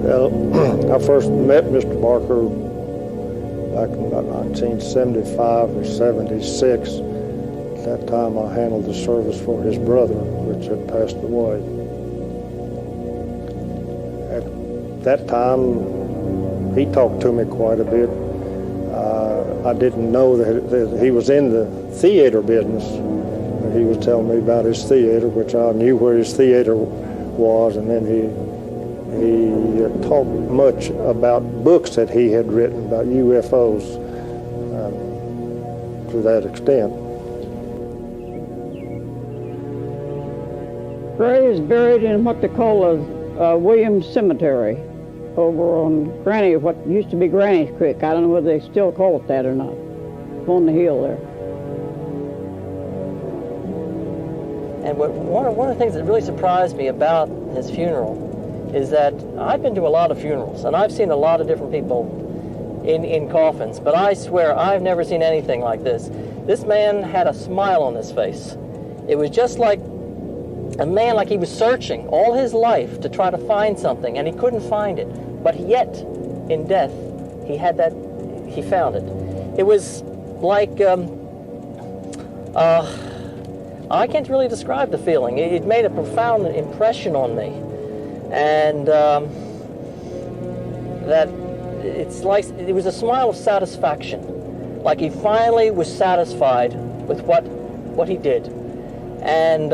Well, I first met Mr. Barker back in about 1975 or 76. At that time, I handled the service for his brother, which had passed away. At that time, he talked to me quite a bit. I didn't know that he was in the theater business. He was telling me about his theater, which I knew where his theater was, and then he talked much about books that he had written about UFOs to that extent. Gray is buried in what they call a Williams Cemetery over on Granny, what used to be Granny's Creek. I don't know whether they still call it that or not, on the hill there. And one of the things that really surprised me about his funeral is that I've been to a lot of funerals, and I've seen a lot of different people in coffins, but I swear I've never seen anything like this. This man had a smile on his face. It was just like a man, like he was searching all his life to try to find something, and he couldn't find it. But yet, in death, he found it. It was like, I can't really describe the feeling. It made a profound impression on me. And that it's like, it was a smile of satisfaction. Like he finally was satisfied with what he did. And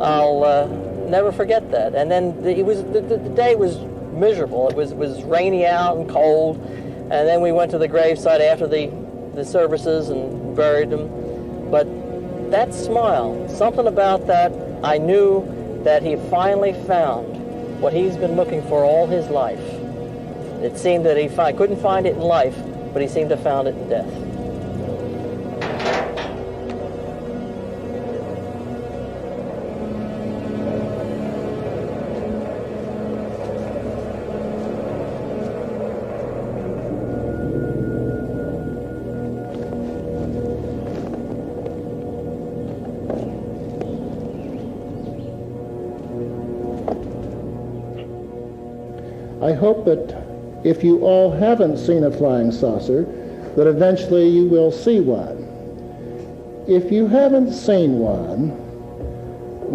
I'll never forget that. And then the day was miserable. It was rainy out and cold. And then we went to the gravesite after the services and buried him. But that smile, something about that, I knew that he finally found what he's been looking for all his life. It seemed that he couldn't find it in life, but he seemed to have found it in death. I hope that if you all haven't seen a flying saucer, that eventually you will see one. If you haven't seen one,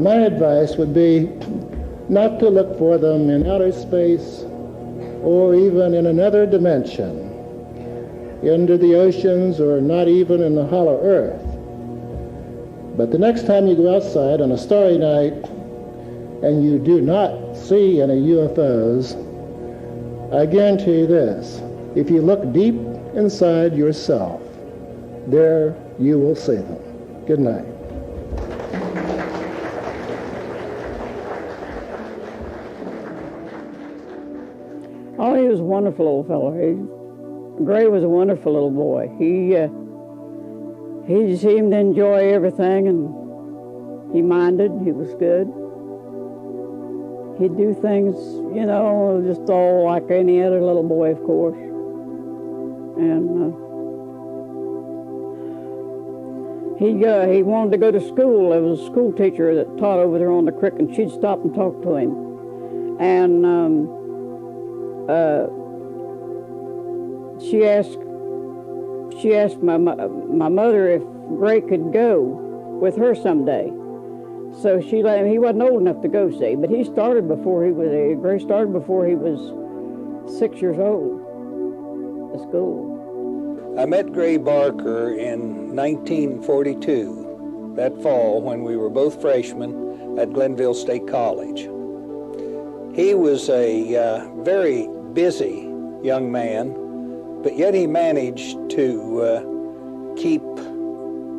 my advice would be not to look for them in outer space or even in another dimension, into the oceans or not even in the hollow earth. But the next time you go outside on a starry night and you do not see any UFOs, I guarantee you this, if you look deep inside yourself, there you will see them. Good night. Oh, he was a wonderful old fellow. Gray was a wonderful little boy. He seemed to enjoy everything, and he minded. He was good. He'd do things, you know, just all like any other little boy, of course. And he wanted to go to school. There was a school teacher that taught over there on the creek, and she'd stop and talk to him. And she asked my mother if Gray could go. with her someday. So she let him. He wasn't old enough to go see, but he started before he was. Gray started before he was 6 years old. At school. I met Gray Barker in 1942, that fall when we were both freshmen at Glenville State College. He was a very busy young man, but yet he managed to keep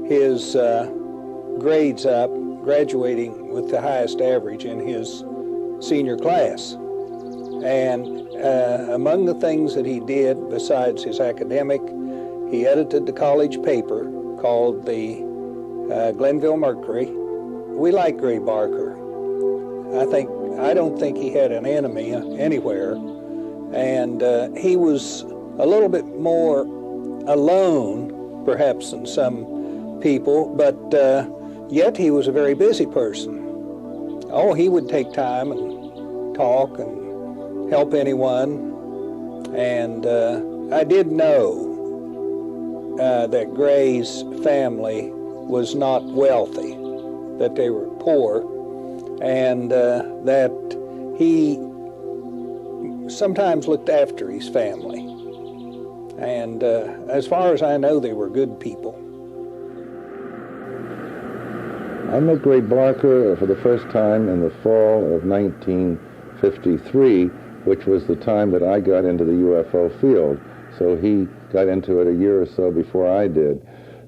his grades up, graduating with the highest average in his senior class. And among the things that he did besides his academic, he edited the college paper called the Glenville Mercury. We like Gray Barker. I don't think he had an enemy anywhere, and he was a little bit more alone, perhaps, than some people, but yet he was a very busy person. Oh, he would take time and talk and help anyone, and I did know that Gray's family was not wealthy, that they were poor, and that he sometimes looked after his family. And as far as I know, they were good people. I met Gray Barker for the first time in the fall of 1953, which was the time that I got into the UFO field. So he got into it a year or so before I did.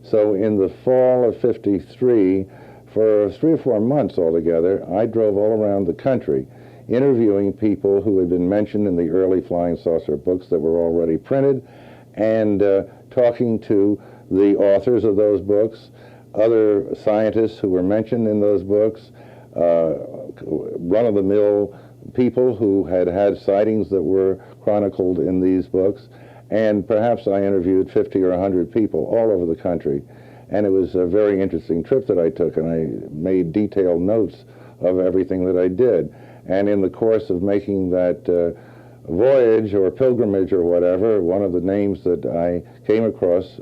So in the fall of '53, for 3 or 4 months altogether, I drove all around the country, interviewing people who had been mentioned in the early flying saucer books that were already printed, and talking to the authors of those books, other scientists who were mentioned in those books, run-of-the-mill people who had had sightings that were chronicled in these books, and perhaps I interviewed 50 or 100 people all over the country. And it was a very interesting trip that I took, and I made detailed notes of everything that I did. And in the course of making that voyage or pilgrimage or whatever, one of the names that I came across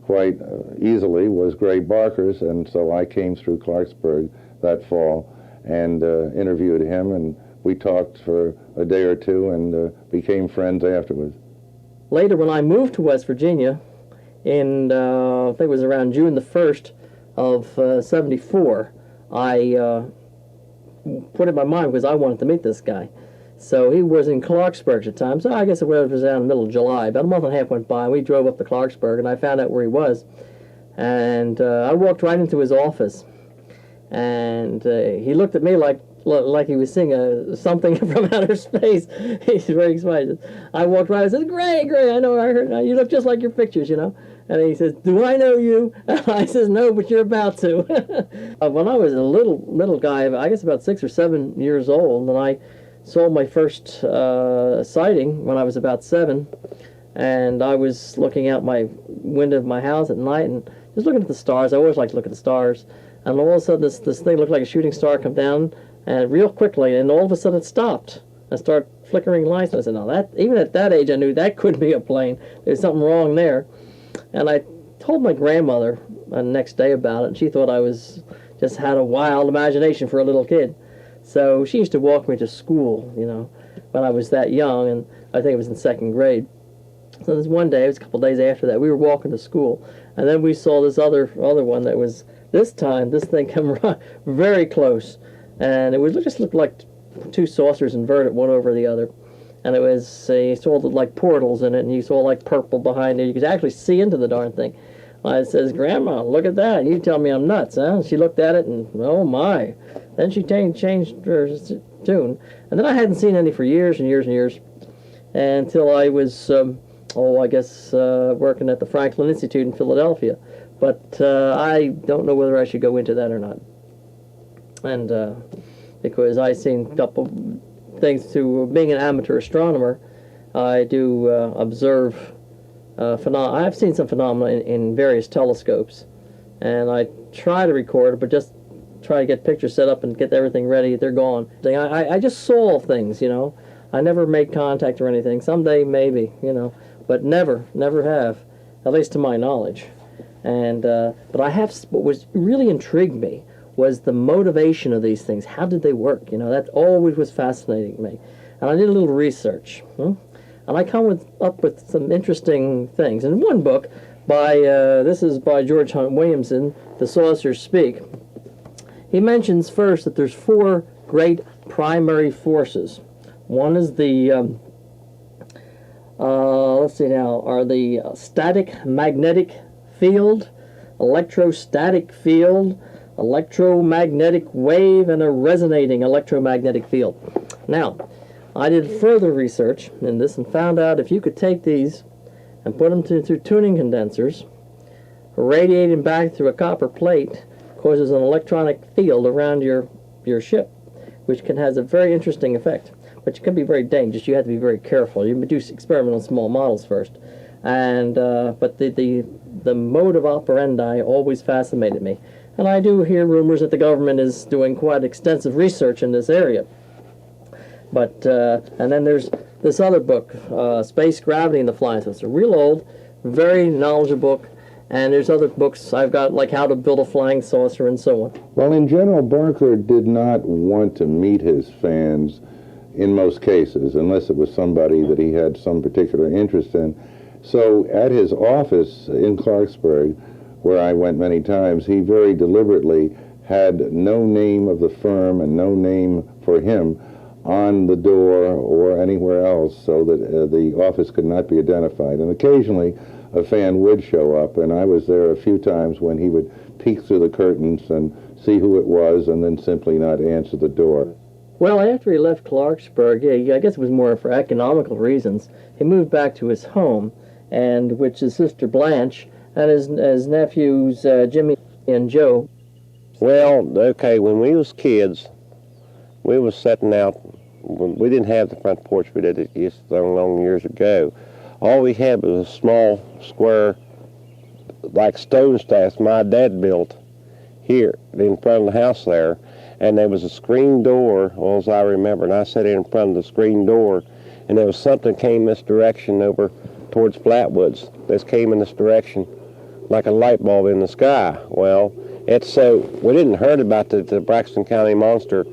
quite easily was Gray Barker's, and so I came through Clarksburg that fall and interviewed him, and we talked for a day or two and became friends afterwards. Later, when I moved to West Virginia, in I think it was around June the 1st of '74, I put it in my mind because I wanted to meet this guy. So he was in Clarksburg at the time, so I guess it was around the middle of July. About a month and a half went by, and we drove up to Clarksburg, and I found out where he was. And I walked right into his office, and he looked at me like he was seeing something from outer space. He's very excited. I walked right, I said, Gray, I know, I heard, you look just like your pictures, you know. And he says, do I know you? And I says, no, but you're about to. When I was a little guy, I guess about 6 or 7 years old, and I saw my first sighting when I was about 7, and I was looking out my window of my house at night and just looking at the stars. I always like to look at the stars. And all of a sudden, this thing looked like a shooting star come down, and real quickly, and all of a sudden it stopped. I started flickering lights, and I said, no, that, even at that age, I knew that couldn't be a plane. There's something wrong there. And I told my grandmother the next day about it, and she thought I was just had a wild imagination for a little kid. So she used to walk me to school, you know, when I was that young, and I think it was in 2nd grade. So this one day, it was a couple days after that, we were walking to school, and then we saw this other one that was, this time, this thing come very close, and it just looked like 2 saucers inverted, one over the other. And it was, you saw like portals in it, and you saw like purple behind it. You could actually see into the darn thing. I says, Grandma, look at that. You tell me I'm nuts, huh? And she looked at it, and oh my. Then she changed her tune. And then I hadn't seen any for years and years and years, until I was, working at the Franklin Institute in Philadelphia. But I don't know whether I should go into that or not. And because I seen a couple things to being an amateur astronomer, I do observe phenomena. I've seen some phenomena in various telescopes, and I try to record it, but just try to get pictures set up and get everything ready. They're gone. I just saw things, you know. I never made contact or anything. Someday maybe, you know, but never have, at least to my knowledge. And but what was really intrigued me was the motivation of these things. How did they work? You know, that always was fascinating to me. And I did a little research, and I come up with some interesting things. In one book, this is by George Hunt Williamson, The Saucers Speak. He mentions first that there's 4 great primary forces. One is the let's see now, are the static magnetic field, electrostatic field, electromagnetic wave, and a resonating electromagnetic field. Now, I did further research in this and found out if you could take these and put them through tuning condensers, radiate them back through a copper plate, causes an electronic field around your ship, which has a very interesting effect. But it can be very dangerous. You have to be very careful. You do experiment on small models first. And but the mode of operandi always fascinated me. And I do hear rumors that the government is doing quite extensive research in this area. But and then there's this other book, Space, Gravity, and the Flying Saucer. It's a real old, very knowledgeable book. And there's other books I've got, like How to Build a Flying Saucer and so on. Well, in general, Barker did not want to meet his fans in most cases, unless it was somebody that he had some particular interest in. So at his office in Clarksburg, where I went many times, he very deliberately had no name of the firm and no name for him on the door or anywhere else, so that the office could not be identified. And occasionally a fan would show up, and I was there a few times when he would peek through the curtains and see who it was and then simply not answer the door. Well, after he left Clarksburg, I guess it was more for economical reasons, he moved back to his home, and which his sister Blanche and his nephews Jimmy and Joe. Well, okay, when we was kids, we was setting out. We didn't have the front porch we did long years ago. All we had was a small square, like stone stacks my dad built here in front of the house there. And there was a screen door, well, as I remember, and I sat in front of the screen door, and there was something came this direction over towards Flatwoods. This came in this direction like a light bulb in the sky. Well, it's so, we didn't heard about the Braxton County monster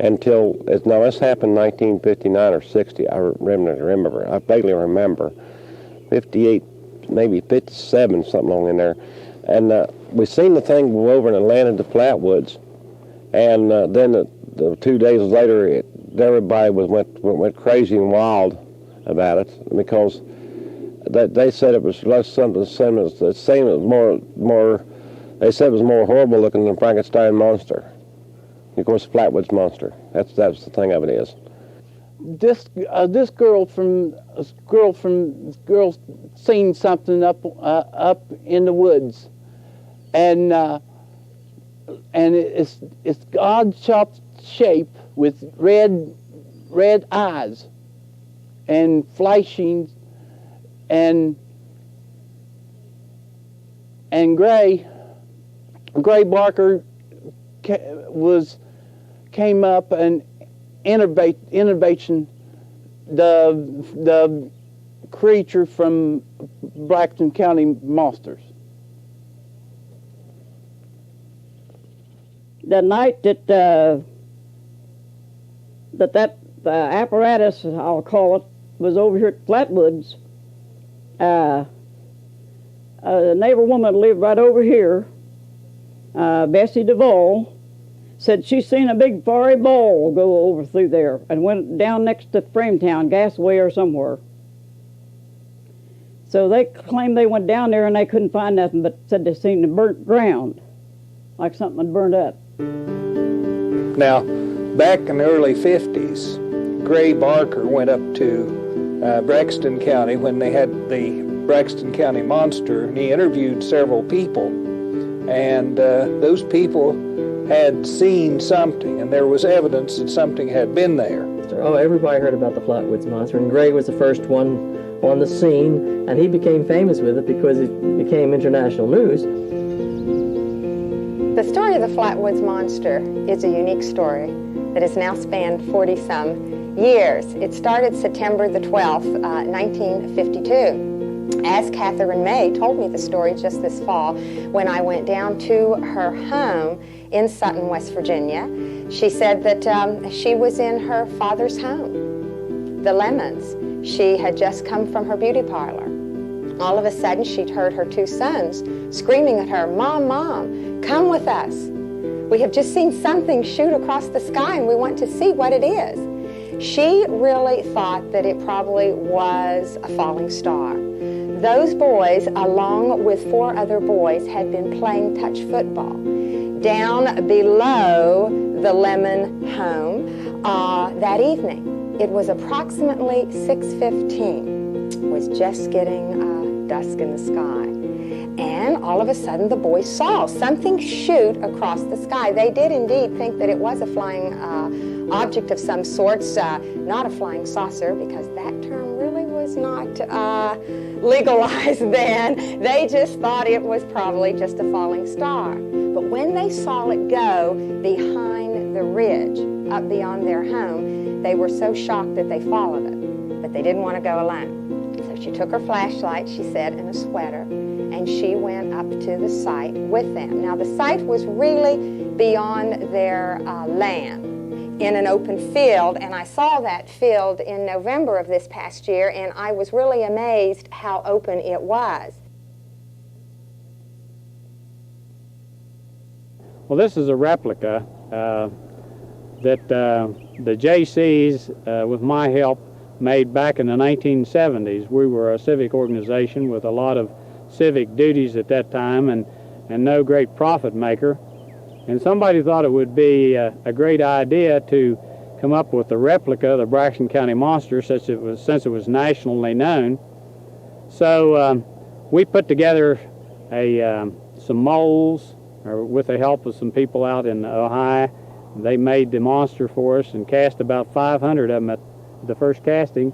until, no, this happened in 1959 or 60, I remember, I vaguely remember, 58, maybe 57, something along in there. And we seen the thing go over and it landed to Flatwoods. And then the 2 days later, everybody went crazy and wild about it, because they said it was less something. They said it was more horrible looking than Frankenstein monster. Of course, Flatwoods monster. That's the thing of it is. This girl seen something up in the woods, and it's odd-shaped shape with red eyes and flashing, and Gray Barker came up and innovating the creature from Braxton County monsters. The night that the apparatus, I'll call it, was over here at Flatwoods, a neighbor woman lived right over here, Bessie DeVoe, said she seen a big fiery ball go over through there and went down next to Frametown, Gasway or somewhere. So they claimed they went down there and they couldn't find nothing, but said they seen the burnt ground, like something had burned up. Now, back in the early 50s, Gray Barker went up to Braxton County when they had the Braxton County monster, and he interviewed several people, and those people had seen something, and there was evidence that something had been there. Oh, everybody heard about the Flatwoods monster, and Gray was the first one on the scene, and he became famous with it because it became international news. The story of the Flatwoods monster is a unique story that has now spanned 40-some years. It started September the 12th, 1952. as Catherine May told me the story just this fall, when I went down to her home in Sutton, West Virginia, she said that she was in her father's home, the Lemons. She had just come from her beauty parlor. All of a sudden, she'd heard her two sons screaming at her, "Mom, Mom, come with us. We have just seen something shoot across the sky and we want to see what it is." She really thought that it probably was a falling star. Those boys, along with 4 other boys, had been playing touch football down below the Lemon home that evening. It was approximately 6:15. It was just getting dusk in the sky. And all of a sudden the boys saw something shoot across the sky. They did indeed think that it was a flying object of some sorts, not a flying saucer, because that term really was not legalized then. They just thought it was probably just a falling star. But when they saw it go behind the ridge up beyond their home, they were so shocked that they followed it. But they didn't want to go alone. So she took her flashlight, she said, and a sweater, and she went up to the site with them. Now, the site was really beyond their land, in an open field, and I saw that field in November of this past year, and I was really amazed how open it was. Well, this is a replica that the JCs, with my help, made back in the 1970s. We were a civic organization with a lot of civic duties at that time and no great profit maker. And somebody thought it would be a great idea to come up with a replica of the Braxton County Monster since it was nationally known. So we put together some molds with the help of some people out in Ohio. They made the monster for us and cast about 500 of them at the first casting,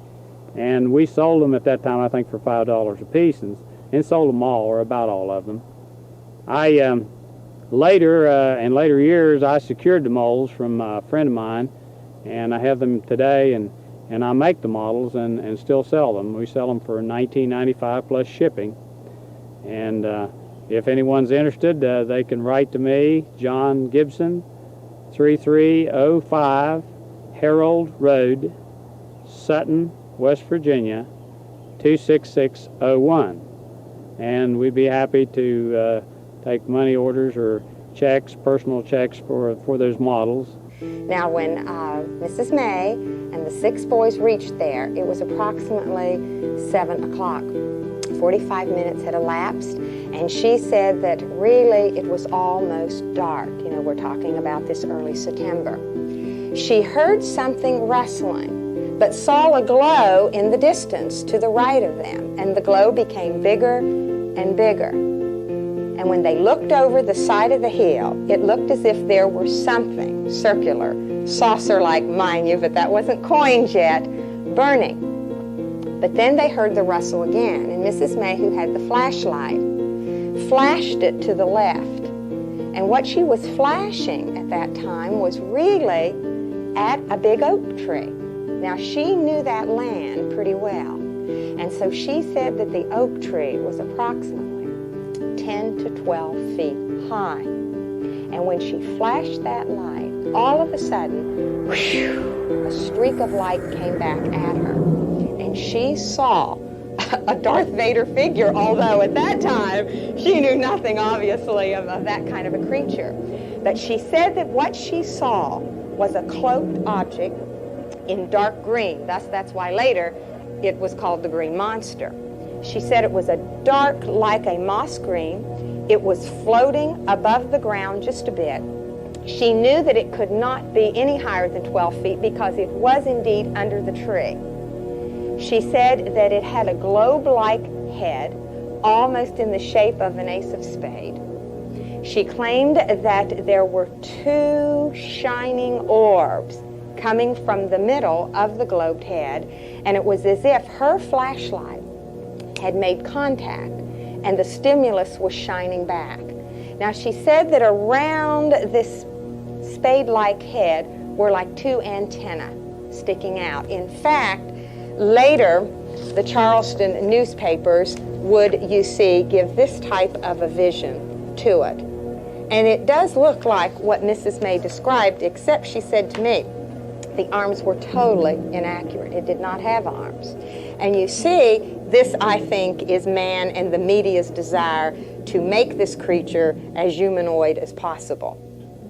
and we sold them at that time, I think, for $5 a piece, and sold them all, or about all of them. Later, in later years, I secured the molds from a friend of mine, and I have them today, and I make the models and still sell them. We sell them for $19.95 plus shipping. And if anyone's interested, they can write to me, John Gibson, 3305 Harold Road, Sutton, West Virginia, 26601. And we'd be happy to take money orders or checks, personal checks for those models. Now, when Mrs. May and the 6 boys reached there, it was approximately 7 o'clock. 45 minutes had elapsed, and she said that really it was almost dark. You know, we're talking about this early September. She heard something rustling, but saw a glow in the distance to the right of them, and the glow became bigger and bigger. And when they looked over the side of the hill, it looked as if there were something circular, saucer-like, mind you, but that wasn't coined yet, burning. But then they heard the rustle again, and Mrs. May, who had the flashlight, flashed it to the left. And what she was flashing at that time was really at a big oak tree. Now, she knew that land pretty well, and so she said that the oak tree was approximately 10 to 12 feet high. And when she flashed that light, all of a sudden, whew, a streak of light came back at her. And she saw a Darth Vader figure, although at that time she knew nothing, obviously, of that kind of a creature. But she said that what she saw was a cloaked object in dark green. Thus, that's why later it was called the Green Monster. She said it was a dark, like a moss green. It was floating above the ground just a bit. She knew that it could not be any higher than 12 feet because it was indeed under the tree. She said that it had a globe-like head, almost in the shape of an ace of spade. She claimed that there were 2 shining orbs coming from the middle of the globed head, and it was as if her flashlight had made contact and the stimulus was shining back. Now, she said that around this spade-like head were like 2 antennae sticking out. In fact, later the Charleston newspapers would, you see, give this type of a vision to it. And it does look like what Mrs. May described, except she said to me, the arms were totally inaccurate. It did not have arms. And you see, this, I think, is man and the media's desire to make this creature as humanoid as possible.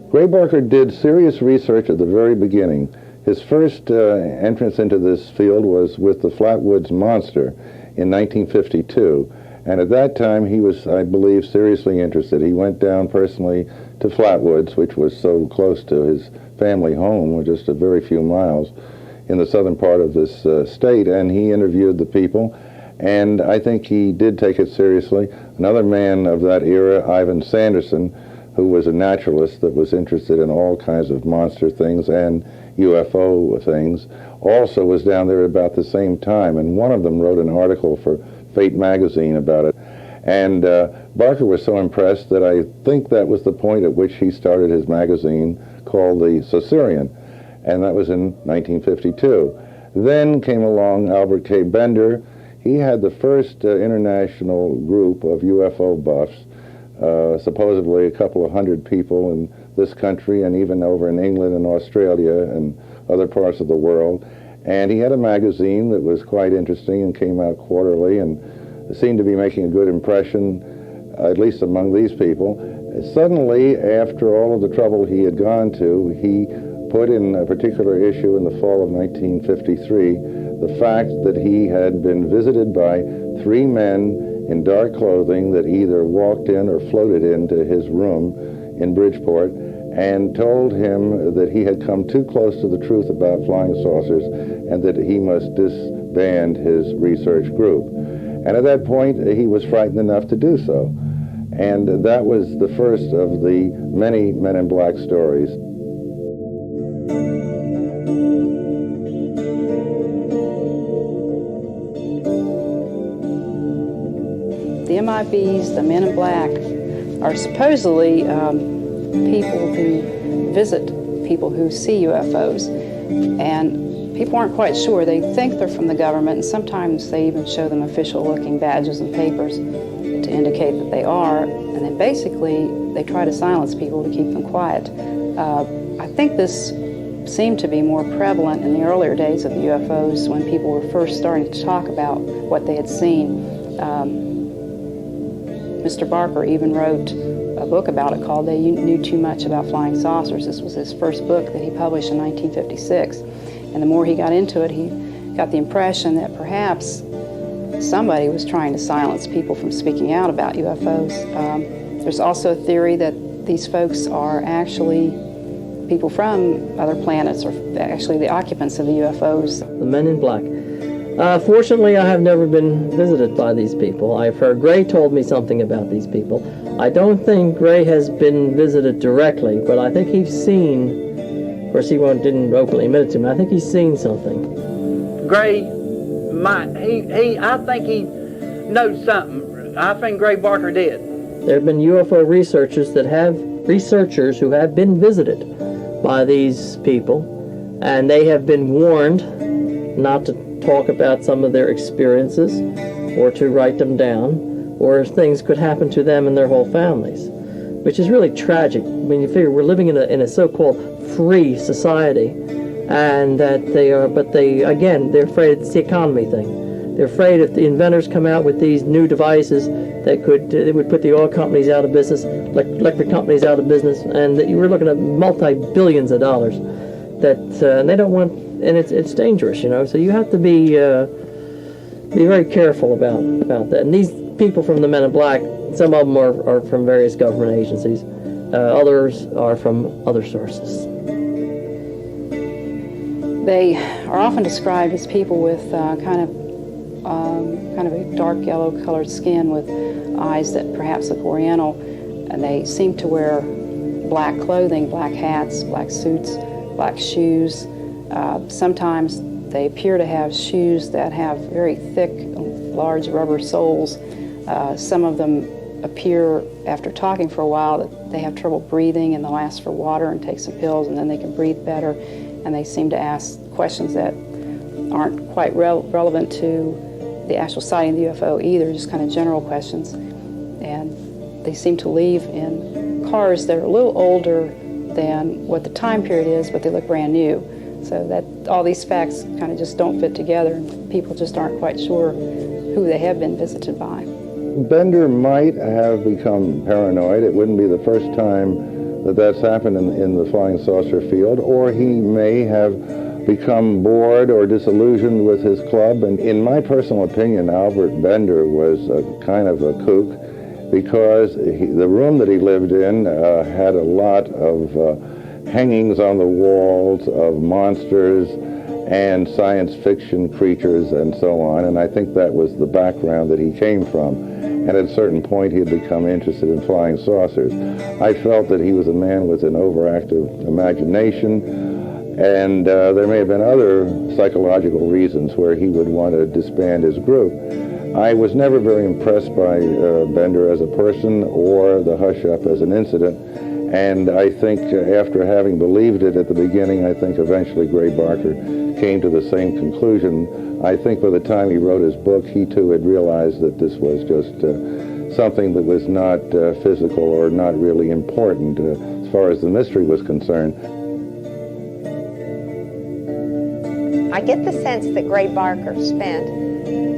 Gray Barker did serious research at the very beginning. His first entrance into this field was with the Flatwoods Monster in 1952. And at that time, he was, I believe, seriously interested. He went down personally to Flatwoods, which was so close to his family home, just a very few miles in the southern part of this state, and he interviewed the people, and I think he did take it seriously. Another man of that era, Ivan Sanderson, who was a naturalist that was interested in all kinds of monster things and UFO things, also was down there about the same time, and one of them wrote an article for Fate magazine about it. And Barker was so impressed that I think that was the point at which he started his magazine called the Saucerian, and that was in 1952. Then came along Albert K. Bender. He had the first international group of UFO buffs, supposedly a couple of hundred people in this country and even over in England and Australia and other parts of the world. And he had a magazine that was quite interesting and came out quarterly and seemed to be making a good impression, at least among these people. Suddenly, after all of the trouble he had gone to, he put in a particular issue in the fall of 1953 the fact that he had been visited by 3 men in dark clothing that either walked in or floated into his room in Bridgeport and told him that he had come too close to the truth about flying saucers and that he must disband his research group. And at that point, he was frightened enough to do so. And that was the first of the many Men in Black stories. The MIBs, the Men in Black, are supposedly people who visit people who see UFOs. And people aren't quite sure. They think they're from the government, and sometimes they even show them official-looking badges and papers to indicate that they are. And then basically, they try to silence people to keep them quiet. I think this seemed to be more prevalent in the earlier days of the UFOs when people were first starting to talk about what they had seen. Mr. Barker even wrote a book about it called They Knew Too Much About Flying Saucers. This was his first book that he published in 1956. And the more he got into it, he got the impression that perhaps somebody was trying to silence people from speaking out about UFOs. There's also a theory that these folks are actually people from other planets, or actually the occupants of the UFOs. The Men in Black. Fortunately, I have never been visited by these people. I've heard Gray told me something about these people. I don't think Gray has been visited directly, but I think he's seen, of course he didn't openly admit it to me, I think he's seen something. Gray might, I think he knows something. I think Gray Barker did. There have been UFO researchers who have been visited by these people, and they have been warned not to talk about some of their experiences or to write them down, or things could happen to them and their whole families, which is really tragic when you figure we're living in a so-called free society, and that they're afraid it's the economy thing. They're afraid if the inventors come out with these new devices that they would put the oil companies out of business, electric companies out of business, and that you were looking at multi-billions of dollars that and they don't want, and it's dangerous, you know. So you have to be very careful about that. And these people from the Men in Black, some of them are from various government agencies, others are from other sources. They are often described as people with kind of a dark yellow colored skin with eyes that perhaps look oriental, and they seem to wear black clothing, black hats, black suits, black shoes. Sometimes they appear to have shoes that have very thick, large rubber soles. Some of them appear, after talking for a while, that they have trouble breathing, and they'll ask for water and take some pills, and then they can breathe better. And they seem to ask questions that aren't quite relevant to the actual sighting of the UFO either, just kind of general questions. And they seem to leave in cars that are a little older than what the time period is, but they look brand new. So that all these facts kind of just don't fit together, and people just aren't quite sure who they have been visited by. Bender might have become paranoid. It wouldn't be the first time that that's happened in the flying saucer field, or he may have become bored or disillusioned with his club. And in my personal opinion, Albert Bender was a kind of a kook, because the room that he lived in had a lot of hangings on the walls of monsters and science fiction creatures and so on, and I think that was the background that he came from. And at a certain point he had become interested in flying saucers. I felt that he was a man with an overactive imagination, and there may have been other psychological reasons where he would want to disband his group. I was never very impressed by Bender as a person or the hush-up as an incident, and I think after having believed it at the beginning, I think eventually Gray Barker came to the same conclusion. I think by the time he wrote his book, he too had realized that this was just something that was not physical or not really important as far as the mystery was concerned. I get the sense that Gray Barker spent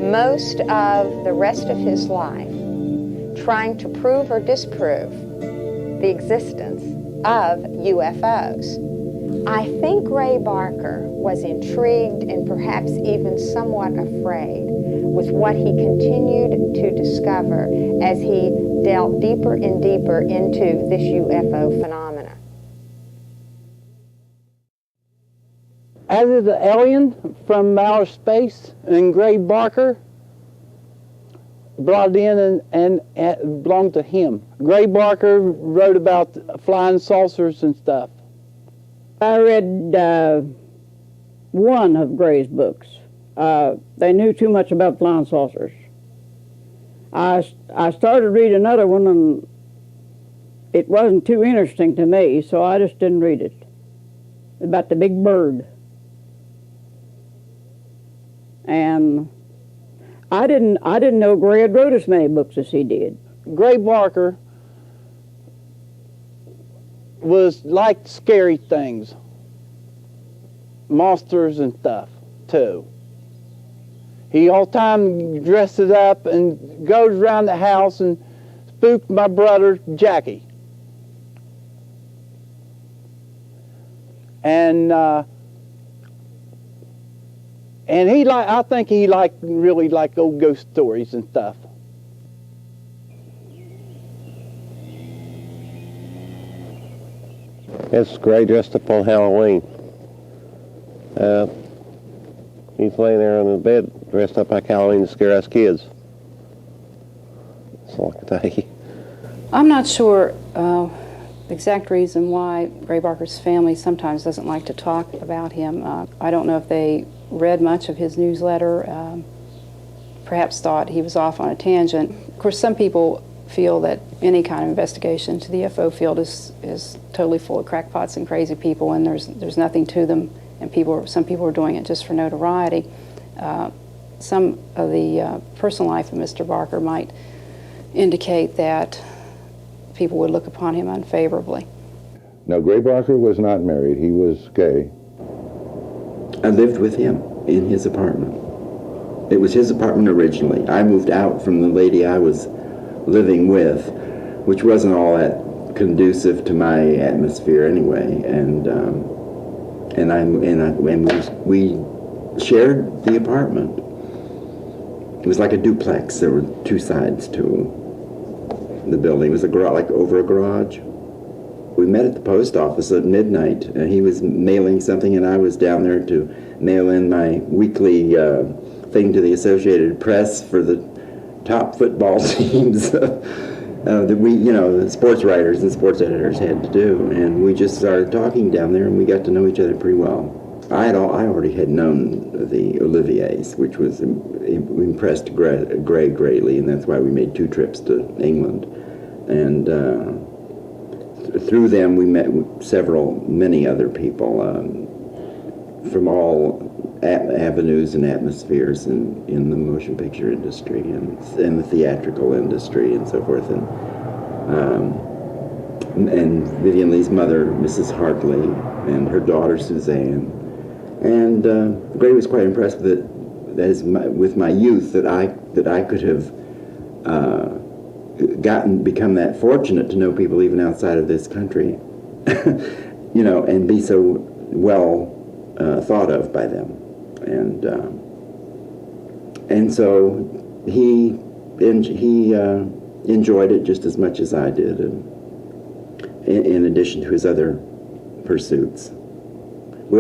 most of the rest of his life trying to prove or disprove the existence of UFOs. I think Gray Barker was intrigued and perhaps even somewhat afraid with what he continued to discover as he delved deeper and deeper into this UFO phenomena. Either the alien from outer space and Gray Barker brought it in and belonged to him. Gray Barker wrote about flying saucers and stuff. I read one of Gray's books. They knew too much about flying saucers. I started reading another one, and it wasn't too interesting to me, so I just didn't read it. About the big bird. And I didn't know Gray had wrote as many books as he did. Gray Barker was like scary things, monsters and stuff too. He all the time dresses up and goes around the house and spooked my brother Jackie. And I think he really liked old ghost stories and stuff. It's Gray dressed up on Halloween. He's laying there on the bed dressed up like Halloween to scare us kids. That's all I can tell you. I'm not sure the exact reason why Gray Barker's family sometimes doesn't like to talk about him. I don't know if they read much of his newsletter, perhaps thought he was off on a tangent. Of course, some people feel that any kind of investigation into the UFO field is totally full of crackpots and crazy people, and there's nothing to them, and some people are doing it just for notoriety. Some of the personal life of Mr. Barker might indicate that people would look upon him unfavorably. Now, Gray Barker was not married. He was gay. I lived with him in his apartment. It was his apartment originally. I moved out from the lady I was living with, which wasn't all that conducive to my atmosphere anyway. And we shared the apartment. It was like a duplex. There were two sides to the building. It was like over a garage. We met at the post office at midnight. He was mailing something, and I was down there to mail in my weekly thing to the Associated Press for the top football teams that the sports writers and sports editors had to do. And we just started talking down there, and we got to know each other pretty well. I already had known the Oliviers, which was impressed Gray greatly, and that's why we made 2 trips to England. And through them, we met many other people from all avenues and atmospheres in the motion picture industry and in the theatrical industry and so forth. And Vivian Lee's mother, Mrs. Hartley, and her daughter, Suzanne. And Gray was quite impressed with my youth that I could have become that fortunate to know people even outside of this country, you know, and be so well thought of by them. And so he enjoyed it just as much as I did, and in addition to his other pursuits. We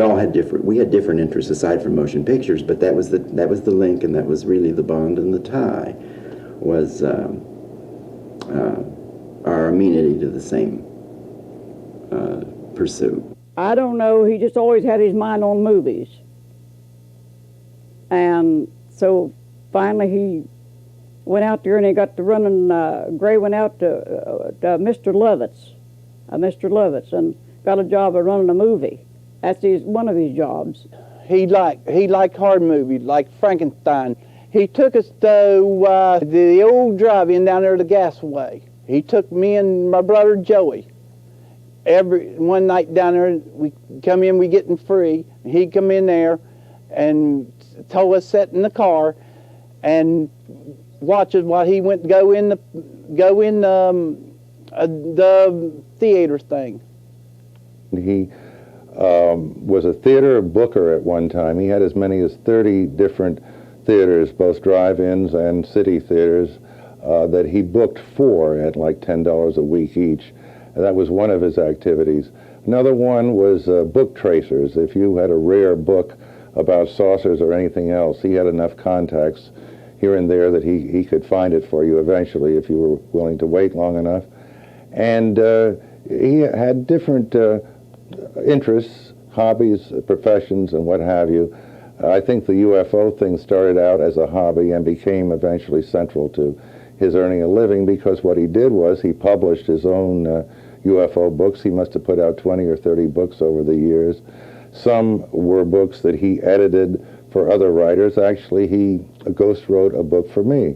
had different interests aside from motion pictures, but that was the link, and that was really the bond and the tie, was our amenity to the same pursuit. I don't know, he just always had his mind on movies. And so finally he went out there and he got to running, Gray went out to Mr. Lovett's, and got a job of running a movie. That's one of his jobs. He liked hard movies, like Frankenstein. He took us to the old drive-in down there, the Gasaway. He took me and my brother Joey. One night down there, we come in, we getting free. He'd come in there and told us sit in the car and watch us while he went to go in the theater thing. He was a theater booker at one time. He had as many as 30 different theaters, both drive-ins and city theaters, that he booked for at like $10 a week each. And that was one of his activities. Another one was book tracers. If you had a rare book about saucers or anything else, he had enough contacts here and there that he could find it for you eventually if you were willing to wait long enough. And he had different interests, hobbies, professions, and what have you. I think the UFO thing started out as a hobby and became eventually central to his earning a living, because what he did was he published his own UFO books. He must have put out 20 or 30 books over the years. Some were books that he edited for other writers. Actually, he ghost wrote a book for me,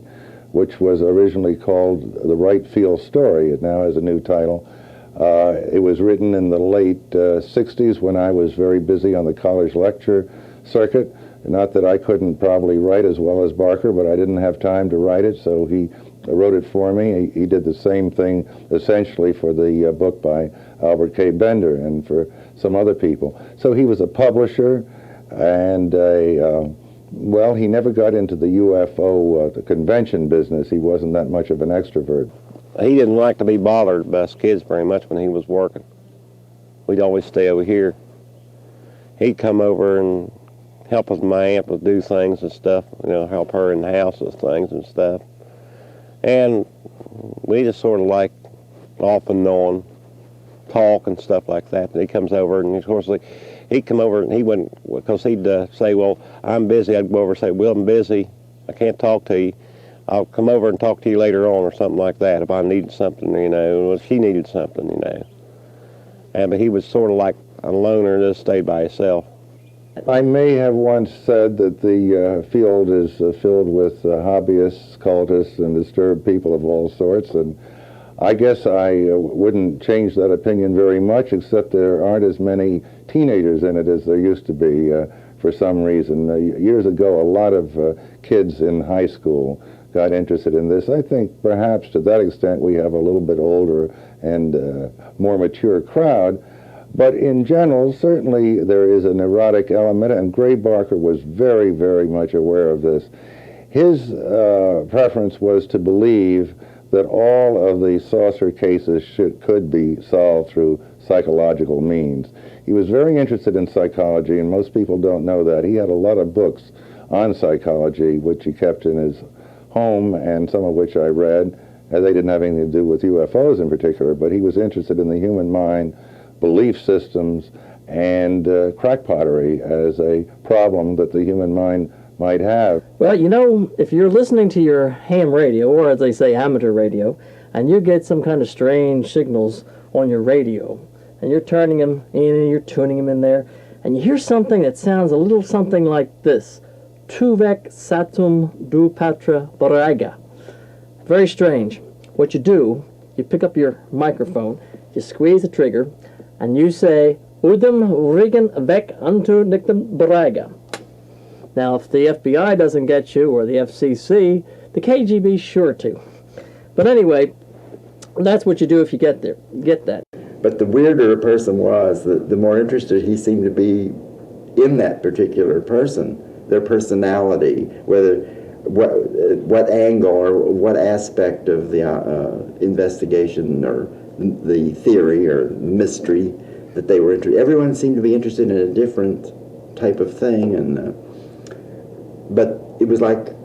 which was originally called The Right Field Story. It now has a new title. It was written in the late 60s when I was very busy on the college lecture circuit. Not that I couldn't probably write as well as Barker, but I didn't have time to write it, so he wrote it for me. He did the same thing essentially for the book by Albert K. Bender and for some other people. So he was a publisher, and well, he never got into the UFO the convention business. He wasn't that much of an extrovert. He didn't like to be bothered by us kids very much when he was working. We'd always stay over here. He'd come over and help with my aunt with do things and stuff, you know, help her in the house with things and stuff. And we just sort of like off and on talk and stuff like that. And he comes over, and of course he'd come over and he wouldn't, because he'd say, well, I'm busy. I'd go over and say, well, I'm busy. I can't talk to you. I'll come over and talk to you later on or something like that if I needed something, you know, if she needed something, you know. But he was sort of like a loner and just stayed by himself. I may have once said that the field is filled with hobbyists, cultists, and disturbed people of all sorts, and I guess I wouldn't change that opinion very much, except there aren't as many teenagers in it as there used to be for some reason. Years ago, a lot of kids in high school got interested in this. I think perhaps to that extent we have a little bit older and more mature crowd. But in general, certainly there is a neurotic element, and Gray Barker was very, very much aware of this. His preference was to believe that all of the saucer cases could be solved through psychological means. He was very interested in psychology, and most people don't know that. He had a lot of books on psychology, which he kept in his home, and some of which I read. They didn't have anything to do with UFOs in particular, but he was interested in the human mind, belief systems, and crackpottery as a problem that the human mind might have. Well, you know, if you're listening to your ham radio, or as they say, amateur radio, and you get some kind of strange signals on your radio, and you're turning them in and you're tuning them in there, and you hear something that sounds a little something like this. Tuvek satum du patra Braga. Very strange. What you do, you pick up your microphone, you squeeze the trigger, and you say, Udem Regan Vec unto Nictum Braga. Now, if the FBI doesn't get you, or the FCC, the KGB's sure to. But anyway, that's what you do if you get there. Get that. But the weirder a person was, the more interested he seemed to be in that particular person, their personality, what angle or what aspect of the investigation or the theory or mystery that they were interested. Everyone seemed to be interested in a different type of thing, and but it was like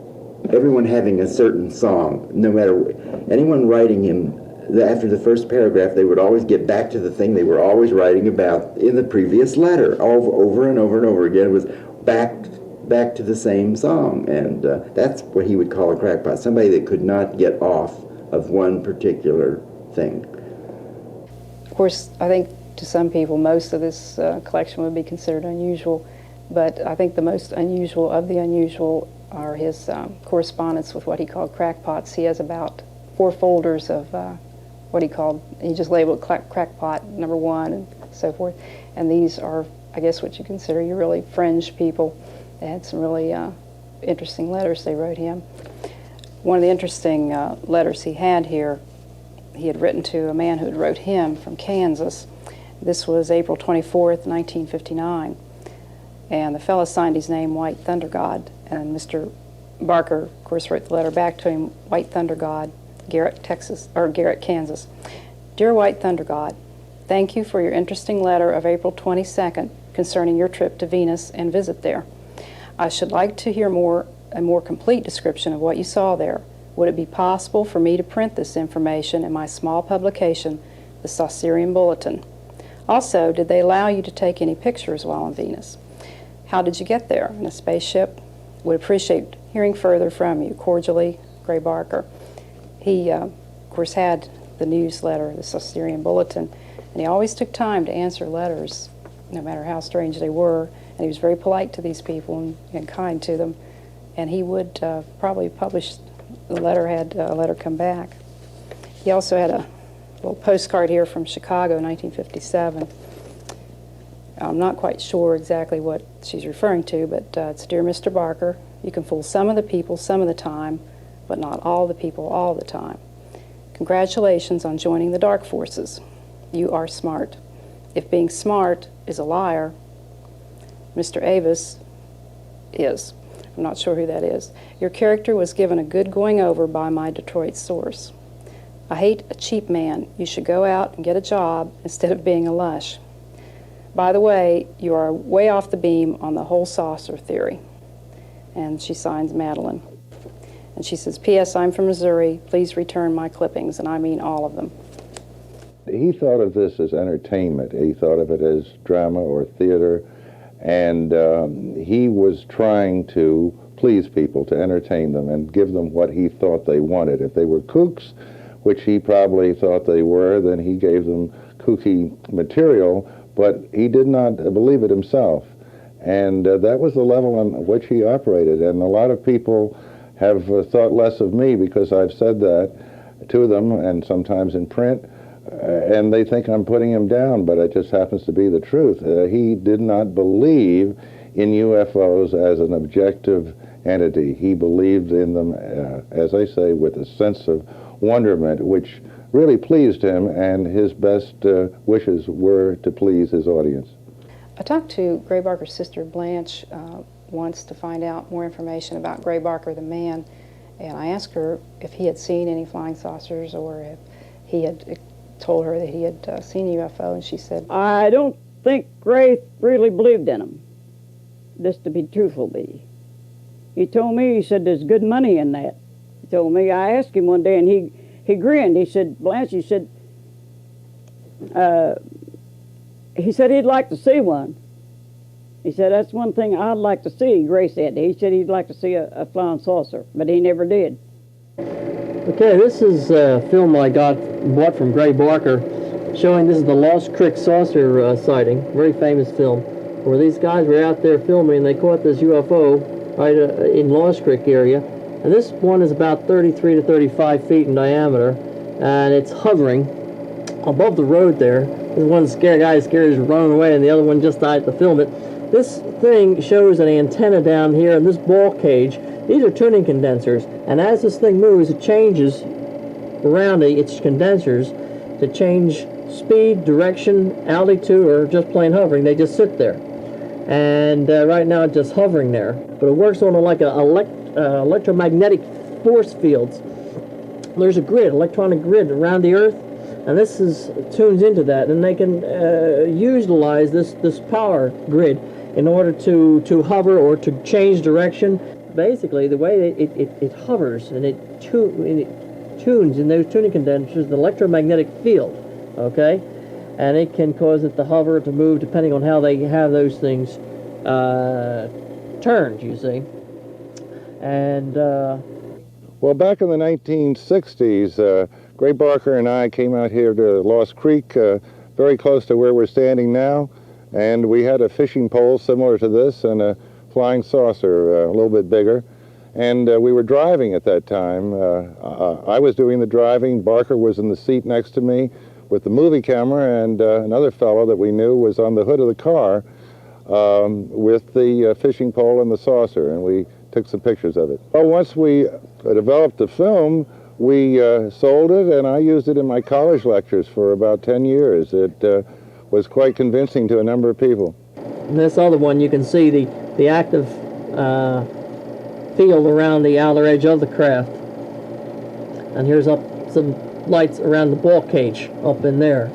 everyone having a certain song. No matter anyone writing him, after the first paragraph, they would always get back to the thing they were always writing about in the previous letter, over and over and over again. It was back to the same song, and that's what he would call a crackpot, somebody that could not get off of one particular thing. Of course, I think to some people most of this collection would be considered unusual, but I think the most unusual of the unusual are his correspondence with what he called crackpots. He has about 4 folders of what he called, he just labeled crackpot number 1 and so forth, and these are, I guess, what you consider your really fringe people. They had some really interesting letters they wrote him. One of the interesting letters he had here, he had written to a man who had wrote him from Kansas. This was April 24th, 1959. And the fellow signed his name White Thunder God. And Mr. Barker, of course, wrote the letter back to him, White Thunder God, Garrett, Kansas. Dear White Thunder God, thank you for your interesting letter of April 22nd concerning your trip to Venus and visit there. I should like to hear a more complete description of what you saw there. Would it be possible for me to print this information in my small publication, the Saucerian Bulletin? Also, did they allow you to take any pictures while on Venus? How did you get there? In a spaceship? Would appreciate hearing further from you. Cordially, Gray Barker. He, of course, had the newsletter, the Saucerian Bulletin, and he always took time to answer letters, no matter how strange they were, and he was very polite to these people and kind to them, and he would probably publish the letter, had a letter come back. He also had a little postcard here from Chicago, 1957. I'm not quite sure exactly what she's referring to, but it's Dear Mr. Barker, you can fool some of the people some of the time, but not all the people all the time. Congratulations on joining the Dark Forces. You are smart. If being smart is a liar, Mr. Avis is. I'm not sure who that is. Your character was given a good going over by my Detroit source. I hate a cheap man. You should go out and get a job instead of being a lush. By the way, you are way off the beam on the whole saucer theory. And she signs Madeline. And she says, P.S. I'm from Missouri. Please return my clippings, and I mean all of them. He thought of this as entertainment. He thought of it as drama or theater, and he was trying to please people, to entertain them and give them what he thought they wanted. If they were kooks, which he probably thought they were, then he gave them kooky material, but he did not believe it himself. And that was the level on which he operated. And a lot of people have thought less of me because I've said that to them, and sometimes in print, and they think I'm putting him down, but it just happens to be the truth. He did not believe in UFOs as an objective entity. He believed in them, as I say, with a sense of wonderment, which really pleased him, and his best wishes were to please his audience. I talked to Gray Barker's sister Blanche once to find out more information about Gray Barker the man, and I asked her if he had seen any flying saucers or if he had told her that he had seen a UFO, and she said, I don't think Gray really believed in them, just to be truthful with you. He told me, he said, there's good money in that. He told me, I asked him one day, and he grinned. He said, Blanche, he said he'd like to see one. He said, that's one thing I'd like to see, Gray said. He said he'd like to see a flying saucer, but he never did. Okay, this is a film I bought from Gray Barker, showing this is the Lost Creek saucer sighting, very famous film. where these guys were out there filming, and they caught this UFO right in Lost Creek area. And this one is about 33 to 35 feet in diameter, and it's hovering above the road there. There's one guy is scared, is running away, and the other one just died to film it. This thing shows an antenna down here, and this ball cage, these are tuning condensers, and as this thing moves, it changes around its condensers to change speed, direction, altitude, or just plain hovering. They just sit there. And right now it's just hovering there. But it works on like electromagnetic force fields. There's a grid, electronic grid around the Earth, and this tunes into that, and they can utilize this power grid in order to hover or to change direction. Basically, the way it hovers and it tunes in those tuning condensers the electromagnetic field, okay? And it can cause it to hover, to move, depending on how they have those things turned, you see. And well, back in the 1960s, Gray Barker and I came out here to Lost Creek, very close to where we're standing now, and we had a fishing pole similar to this and a flying saucer a little bit bigger. And we were driving at that time. I was doing the driving. Barker was in the seat next to me with the movie camera, and another fellow that we knew was on the hood of the car with the fishing pole and the saucer, and we took some pictures of it. Well, once we developed the film, we sold it, and I used it in my college lectures for about 10 years. It was quite convincing to a number of people. And this other one, you can see the active field around the outer edge of the craft. And here's up some lights around the ball cage up in there,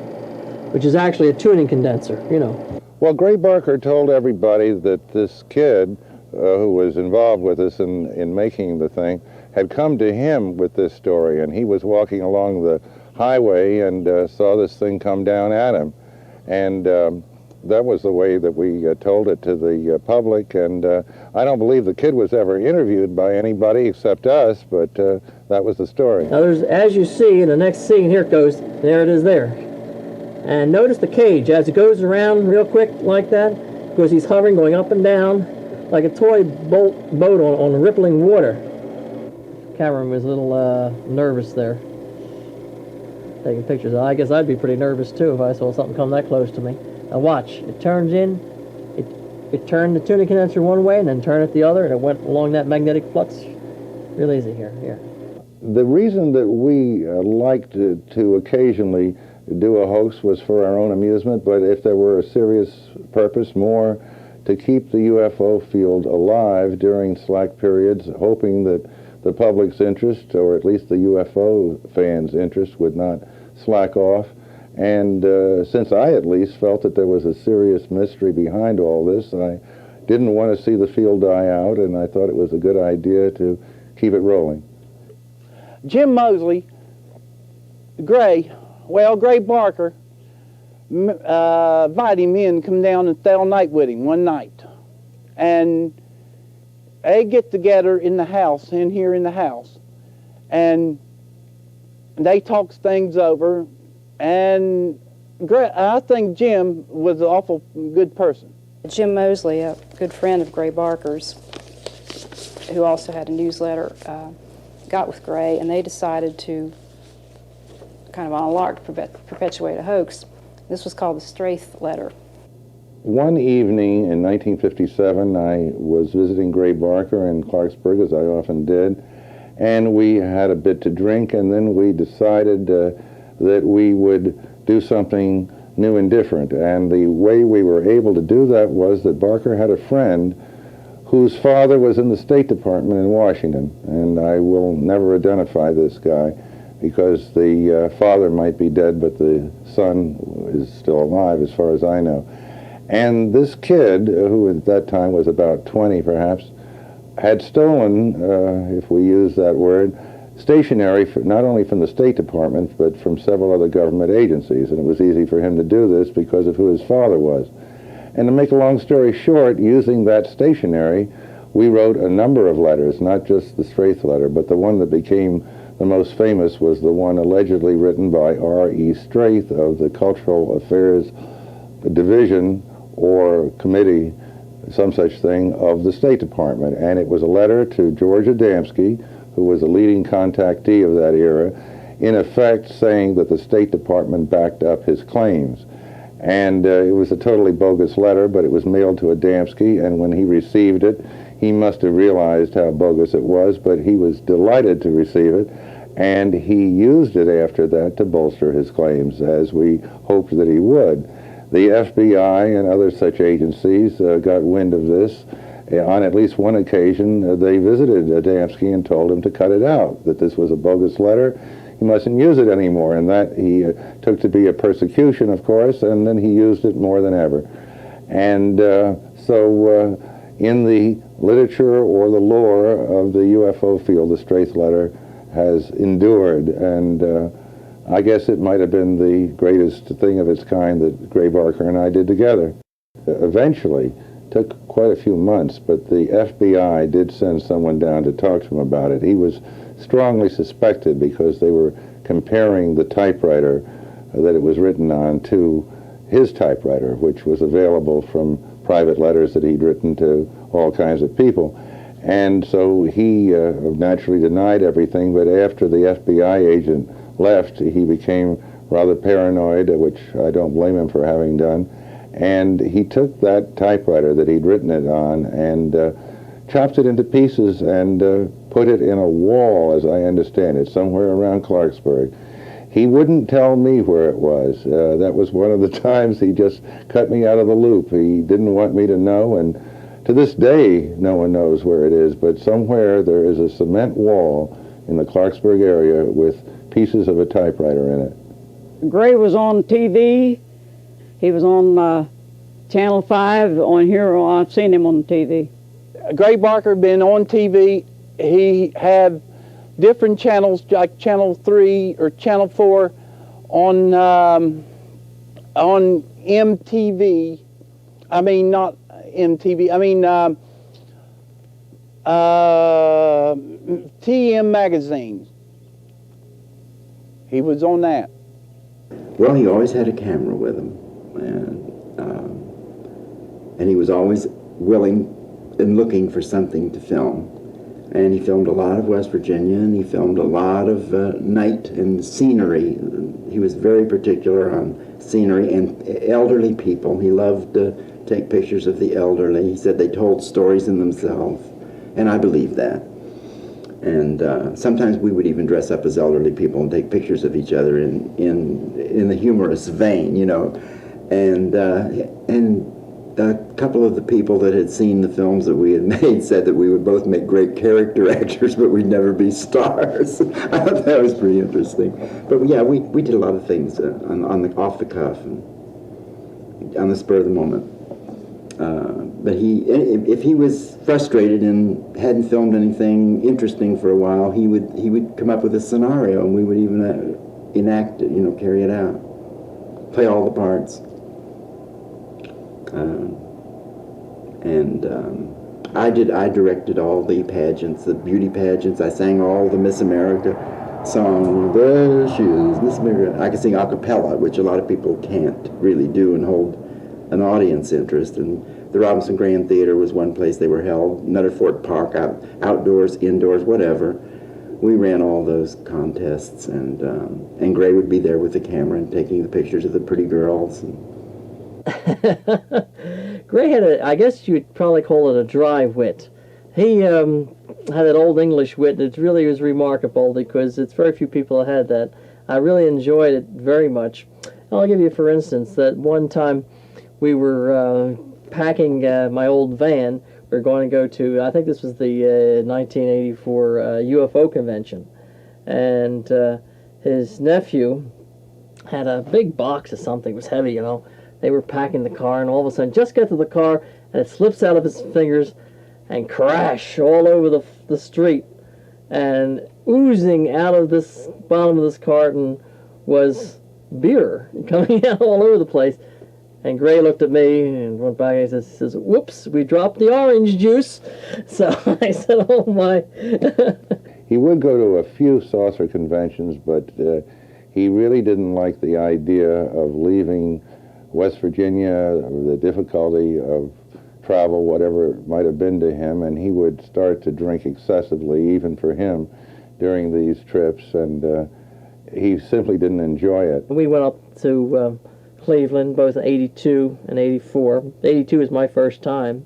which is actually a tuning condenser, you know. Well, Gray Barker told everybody that this kid who was involved with us in making the thing had come to him with this story, and he was walking along the highway and saw this thing come down at him. And that was the way that we told it to the public, and I don't believe the kid was ever interviewed by anybody except us, but that was the story. Now, as you see in the next scene, here it goes, there it is there. And notice the cage, as it goes around real quick like that, because he's hovering, going up and down, like a toy boat on rippling water. Cameron was a little nervous there, taking pictures. I guess I'd be pretty nervous too if I saw something come that close to me. Now watch, it turns in, it turned the tuning condenser one way and then turned it the other, and it went along that magnetic flux. Real easy here. The reason that we liked to occasionally do a hoax was for our own amusement, but if there were a serious purpose, more to keep the UFO field alive during slack periods, hoping that the public's interest, or at least the UFO fans' interest, would not slack off. And since I at least felt that there was a serious mystery behind all this, I didn't want to see the field die out, and I thought it was a good idea to keep it rolling. Jim Mosley, Gray Barker, invited him in to come down and stay all night with him one night. And they get together in the house, in here in the house, and they talk things over, and I think Jim was an awful good person. Jim Mosley, a good friend of Gray Barker's, who also had a newsletter, got with Gray, and they decided to, kind of on a lark, perpetuate a hoax. This was called the Straith Letter. One evening in 1957, I was visiting Gray Barker in Clarksburg, as I often did, and we had a bit to drink, and then we decided that we would do something new and different. And the way we were able to do that was that Barker had a friend whose father was in the State Department in Washington, and I will never identify this guy because the father might be dead, but the son is still alive as far as I know. And this kid, who at that time was about 20 perhaps, had stolen, if we use that word, stationery not only from the State Department, but from several other government agencies. And it was easy for him to do this because of who his father was. And to make a long story short, using that stationery, we wrote a number of letters, not just the Straith letter, but the one that became the most famous was the one allegedly written by R.E. Straith of the Cultural Affairs Division, or committee, some such thing, of the State Department. And it was a letter to George Adamski, who was a leading contactee of that era, in effect saying that the State Department backed up his claims. And it was a totally bogus letter, but it was mailed to Adamski, and when he received it, he must have realized how bogus it was, but he was delighted to receive it, and he used it after that to bolster his claims, as we hoped that he would. The FBI and other such agencies got wind of this. On at least one occasion, they visited Adamski and told him to cut it out, that this was a bogus letter. He mustn't use it anymore, and that he took to be a persecution, of course, and then he used it more than ever. And so in the literature or the lore of the UFO field, the Straith letter has endured, and I guess it might have been the greatest thing of its kind that Gray Barker and I did together. Eventually, took quite a few months, but the FBI did send someone down to talk to him about it. He was strongly suspected because they were comparing the typewriter that it was written on to his typewriter, which was available from private letters that he'd written to all kinds of people. And so he naturally denied everything, but after the FBI agent left, he became rather paranoid, which I don't blame him for having done. And he took that typewriter that he'd written it on and chopped it into pieces and put it in a wall, as I understand it, somewhere around Clarksburg. He wouldn't tell me where it was. That was one of the times he just cut me out of the loop. He didn't want me to know, and to this day, no one knows where it is, but somewhere there is a cement wall in the Clarksburg area with pieces of a typewriter in it. Gray was on TV. He was on Channel 5 on here. I've seen him on TV. Gray Barker been on TV. He had different channels like Channel 3 or Channel 4 on MTV. I mean, not MTV. I mean TM Magazine. He was on that. Well, he always had a camera with him, and he was always willing and looking for something to film. And he filmed a lot of West Virginia, and he filmed a lot of night and scenery. He was very particular on scenery and elderly people. He loved to take pictures of the elderly. He said they told stories in themselves, and I believe that. And sometimes we would even dress up as elderly people and take pictures of each other in the humorous vein, you know. And a couple of the people that had seen the films that we had made said that we would both make great character actors, but we'd never be stars. I thought that was pretty interesting. But yeah, we did a lot of things off the cuff and on the spur of the moment. But if he was frustrated and hadn't filmed anything interesting for a while, he would come up with a scenario, and we would even enact it, you know, carry it out, play all the parts. I directed all the pageants, the beauty pageants. I sang all the Miss America songs. There she is, Miss America. I could sing a cappella, which a lot of people can't really do and hold an audience interest. And the Robinson Grand Theater was one place they were held. Nutter Fort Park, outdoors, indoors, whatever. We ran all those contests, and Gray would be there with the camera and taking the pictures of the pretty girls. Gray had I guess you'd probably call it a dry wit. He had an old English wit, and it really was remarkable because it's very few people that had that. I really enjoyed it very much. I'll give you, for instance, that one time we were packing my old van. We were going to go to, I think this was the 1984 UFO convention, and his nephew had a big box of something. It was heavy, you know. They were packing the car, and all of a sudden, just get to the car, and it slips out of his fingers and crash all over the street. And oozing out of this bottom of this carton was beer coming out all over the place. And Gray looked at me and went back and he says, "Whoops, we dropped the orange juice." So I said, "Oh my." He would go to a few saucer conventions, but he really didn't like the idea of leaving West Virginia, the difficulty of travel, whatever it might have been to him, and he would start to drink excessively, even for him, during these trips, and he simply didn't enjoy it. We went up to Cleveland, both in 82 and 84. 82 was my first time.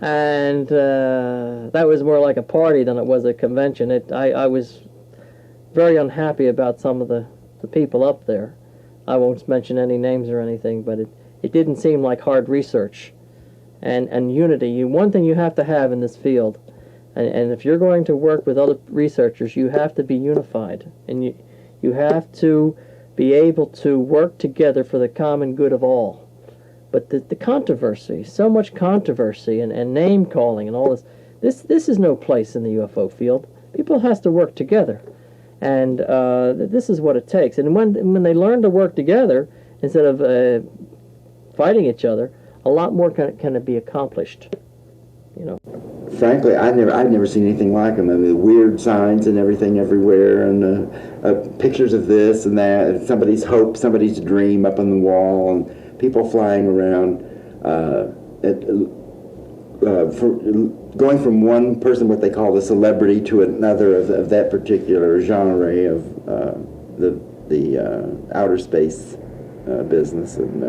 And that was more like a party than it was a convention. I was very unhappy about some of the people up there. I won't mention any names or anything, but it didn't seem like hard research. And unity, one thing you have to have in this field, and if you're going to work with other researchers, you have to be unified. And you have to be able to work together for the common good of all. But the controversy, so much controversy and name calling and all this is no place in the UFO field. People has to work together, and this is what it takes. And when they learn to work together instead of fighting each other, a lot more can be accomplished. You know. Frankly, I've never seen anything like them. I mean, the weird signs and everything everywhere, and pictures of this and that, and somebody's hope, somebody's dream up on the wall, and people flying around, going from one person, what they call the celebrity, to another of that particular genre of the outer space business, and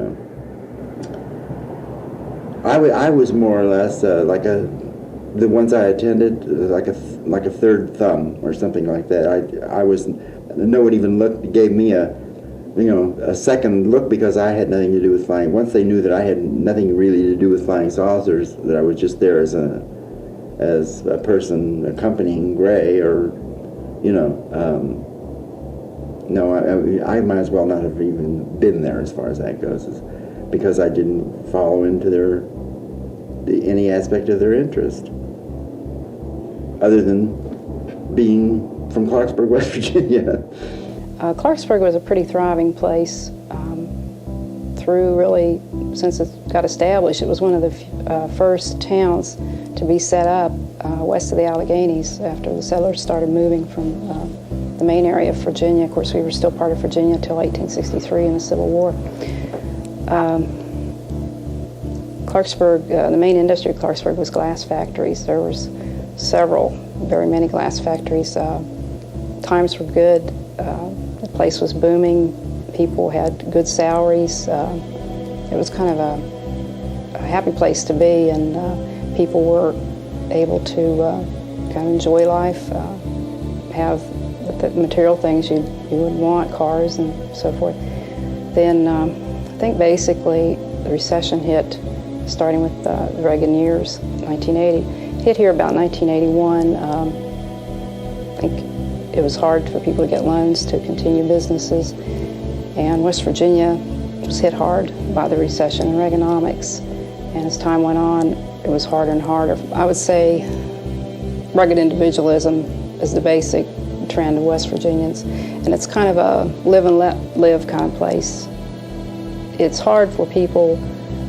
I was more or less the ones I attended, like a third thumb or something like that. I was, no one even gave me a second look, because I had nothing to do with flying. Once they knew that I had nothing really to do with flying saucers, that I was just there as a person accompanying Gray, or no, I might as well not have even been there as far as that goes, because I didn't follow into any aspect of their interest, other than being from Clarksburg, West Virginia. Clarksburg was a pretty thriving place through really, since it got established. It was one of the first towns to be set up west of the Alleghenies after the settlers started moving from the main area of Virginia. Of course, we were still part of Virginia until 1863 in the Civil War. Clarksburg, the main industry of Clarksburg was glass factories. There was very many glass factories. Times were good. The place was booming. People had good salaries. It was kind of a happy place to be, and people were able to kind of enjoy life, have the material things you would want, cars and so forth. Then I think basically the recession hit, starting with the Reagan years, 1980. Hit here about 1981. I think it was hard for people to get loans to continue businesses, and West Virginia was hit hard by the recession and Reaganomics. And as time went on, it was harder and harder. I would say rugged individualism is the basic trend of West Virginians, and it's kind of a live and let live kind of place. It's hard for people,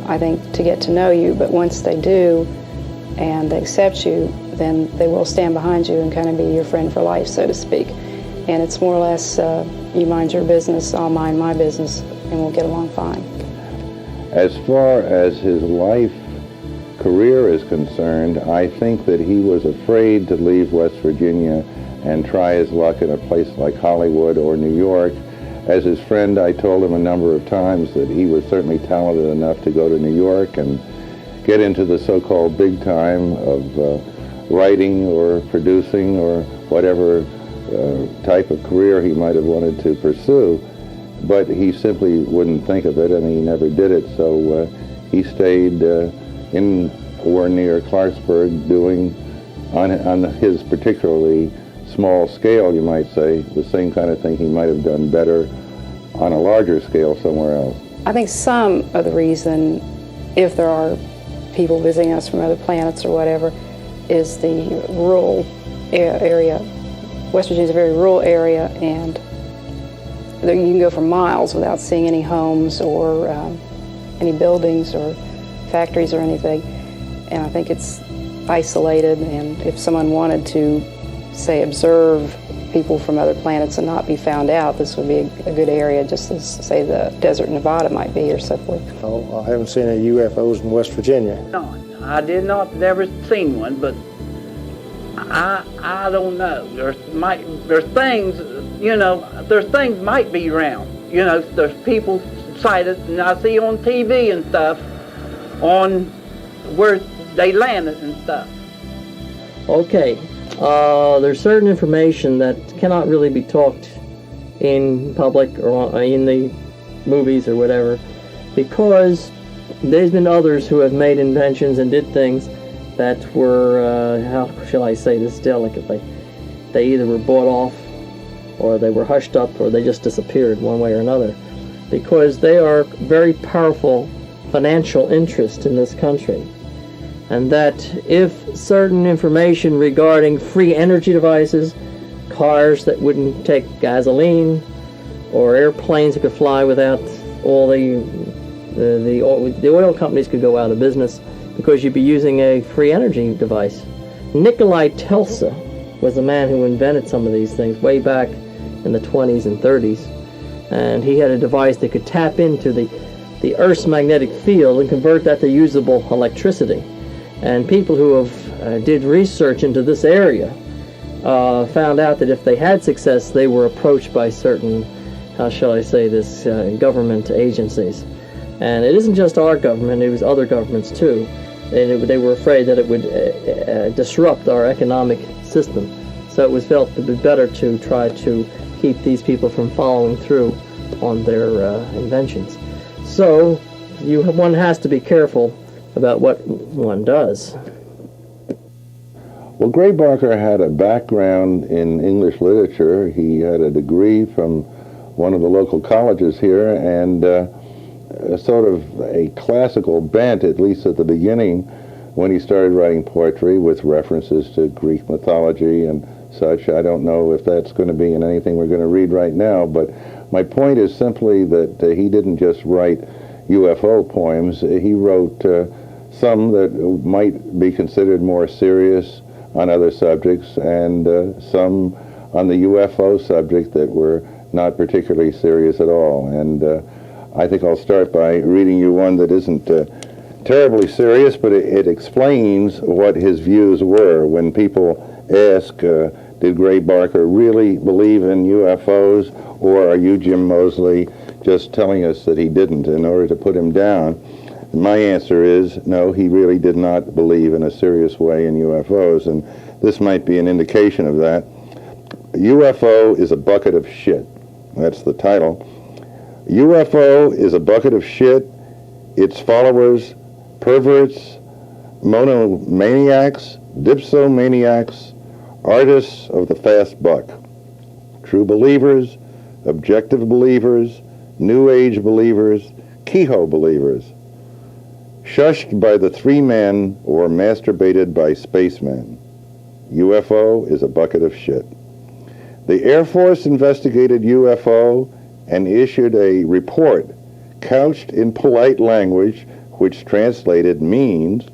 I think, to get to know you, but once they do and they accept you, then they will stand behind you and kind of be your friend for life, so to speak. And it's more or less, you mind your business, I'll mind my business, and we'll get along fine. As far as his life career is concerned, I think that he was afraid to leave West Virginia and try his luck in a place like Hollywood or New York. As his friend, I told him a number of times that he was certainly talented enough to go to New York and get into the so-called big time of writing or producing or whatever type of career he might have wanted to pursue, but he simply wouldn't think of it, and he never did it. So he stayed in or near Clarksburg, doing on his particularly small scale, you might say, the same kind of thing he might have done better on a larger scale somewhere else. I think some of the reason, if there are people visiting us from other planets or whatever, is the rural area. West Virginia is a very rural area, and you can go for miles without seeing any homes or any buildings or factories or anything. And I think it's isolated, and if someone wanted to, say, observe people from other planets and not be found out, this would be a good area, just as, say, the desert in Nevada might be or so forth. Oh, I haven't seen any UFOs in West Virginia. No, I did not never seen one, but I don't know. There's things, you know, there's things might be around. You know, there's people sighted, and I see on TV and stuff on where they landed and stuff. Okay, there's certain information that cannot really be talked in public or in the movies or whatever, because there's been others who have made inventions and did things that were, how shall I say this delicately, they either were bought off or they were hushed up or they just disappeared one way or another, because they are very powerful financial interest in this country. And that if certain information regarding free energy devices, cars that wouldn't take gasoline, or airplanes that could fly without all the oil companies could go out of business because you'd be using a free energy device. Nikolai Tesla was the man who invented some of these things way back in the 20s and 30s. And he had a device that could tap into the Earth's magnetic field and convert that to usable electricity. And people who have did research into this area found out that if they had success, they were approached by certain, how shall I say this, government agencies. And it isn't just our government, it was other governments too. And they were afraid that it would disrupt our economic system. So it was felt to be better to try to keep these people from following through on their inventions. So one has to be careful about what one does. Well, Gray Barker had a background in English literature. He had a degree from one of the local colleges here, and sort of a classical bent, at least at the beginning, when he started writing poetry with references to Greek mythology and such. I don't know if that's going to be in anything we're going to read right now, but my point is simply that he didn't just write UFO poems. He wrote some that might be considered more serious on other subjects, and some on the UFO subject that were not particularly serious at all. And I think I'll start by reading you one that isn't terribly serious, but it explains what his views were. When people ask, did Gray Barker really believe in UFOs, or are you, Jim Mosley, just telling us that he didn't in order to put him down? My answer is no, he really did not believe in a serious way in UFOs, and this might be an indication of that. UFO is a bucket of shit. That's the title. UFO is a bucket of shit. Its followers, perverts, monomaniacs, dipsomaniacs, artists of the fast buck, true believers, objective believers, New Age believers, Kehoe believers, shushed by the three men or masturbated by spacemen. UFO is a bucket of shit. The Air Force investigated UFO and issued a report couched in polite language, which translated means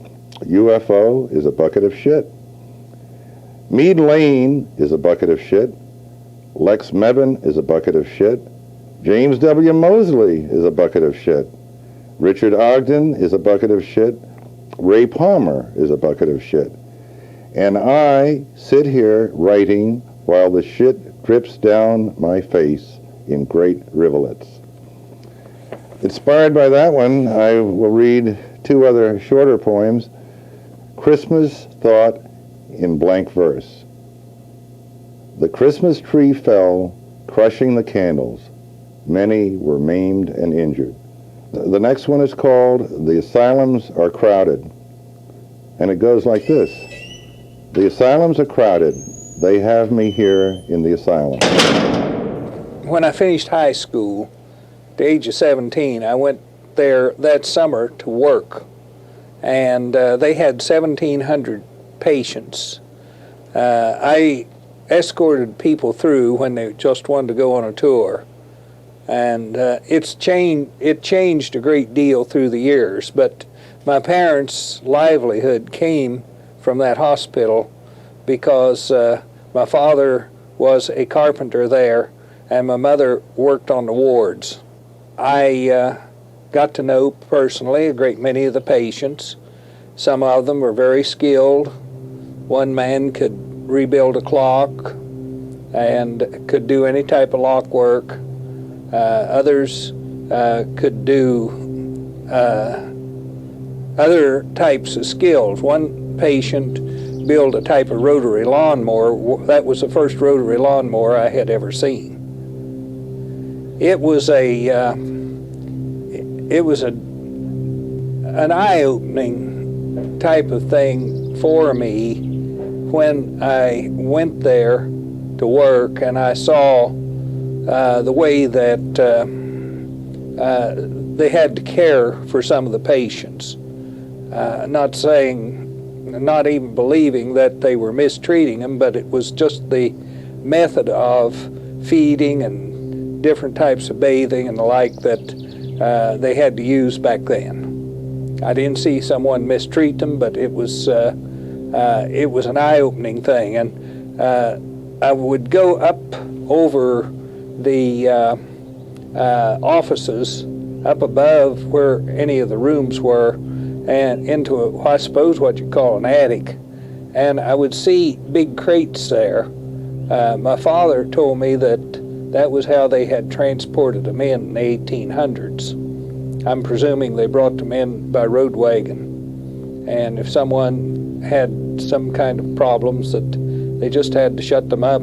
UFO is a bucket of shit. Meade Lane is a bucket of shit. Lex Mebane is a bucket of shit. James W. Mosley is a bucket of shit. Richard Ogden is a bucket of shit. Ray Palmer is a bucket of shit. And I sit here writing while the shit drips down my face in great rivulets. Inspired by that one, I will read two other shorter poems. Christmas Thought in blank verse. The Christmas tree fell, crushing the candles. Many were maimed and injured. The next one is called The Asylums Are Crowded. And it goes like this. The asylums are crowded. They have me here in the asylum. When I finished high school, at the age of 17, I went there that summer to work. And they had 1,700 patients. I escorted people through when they just wanted to go on a tour. And it changed a great deal through the years, but my parents' livelihood came from that hospital because my father was a carpenter there, and my mother worked on the wards. I got to know personally a great many of the patients. Some of them were very skilled. One man could rebuild a clock and could do any type of lock work. Others could do other types of skills. One patient built a type of rotary lawnmower. That was the first rotary lawnmower I had ever seen. It was an eye-opening type of thing for me when I went there to work and I saw the way that they had to care for some of the patients. Not even believing that they were mistreating them, but it was just the method of feeding and different types of bathing and the like that they had to use back then. I didn't see someone mistreat them, but it was an eye-opening thing. And I would go up over the offices, up above where any of the rooms were, and into I suppose what you call an attic, and I would see big crates there. My father told me that was how they had transported them in the 1800s. I'm presuming they brought them in by road wagon, and if someone had some kind of problems that they just had to shut them up.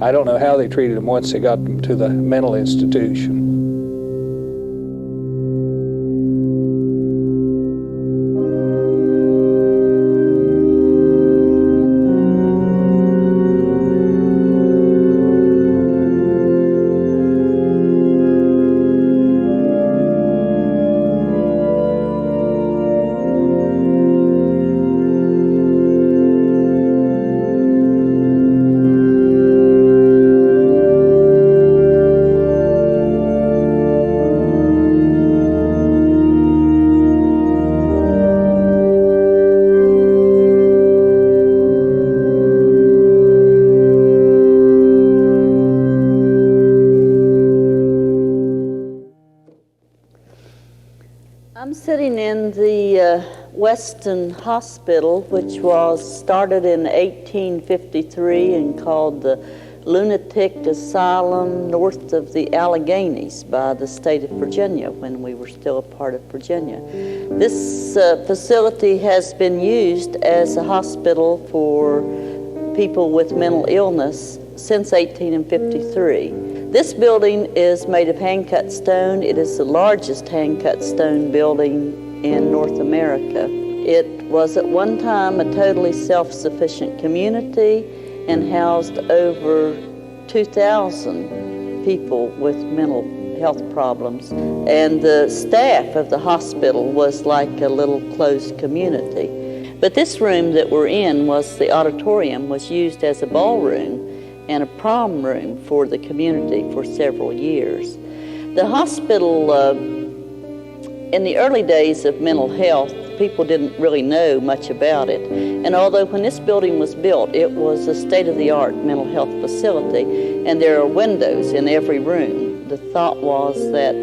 I don't know how they treated them once they got them to the mental institution. I'm sitting in the Weston Hospital, which was started in 1853 and called the Lunatic Asylum north of the Alleghenies by the state of Virginia when we were still a part of Virginia. This facility has been used as a hospital for people with mental illness since 1853. This building is made of hand-cut stone. It is the largest hand-cut stone building in North America. It was at one time a totally self-sufficient community and housed over 2,000 people with mental health problems. And the staff of the hospital was like a little closed community. But this room that we're in was the auditorium, was used as a ballroom and a prom room for the community for several years. The hospital, in the early days of mental health, people didn't really know much about it. And although when this building was built, it was a state-of-the-art mental health facility, and there are windows in every room, the thought was that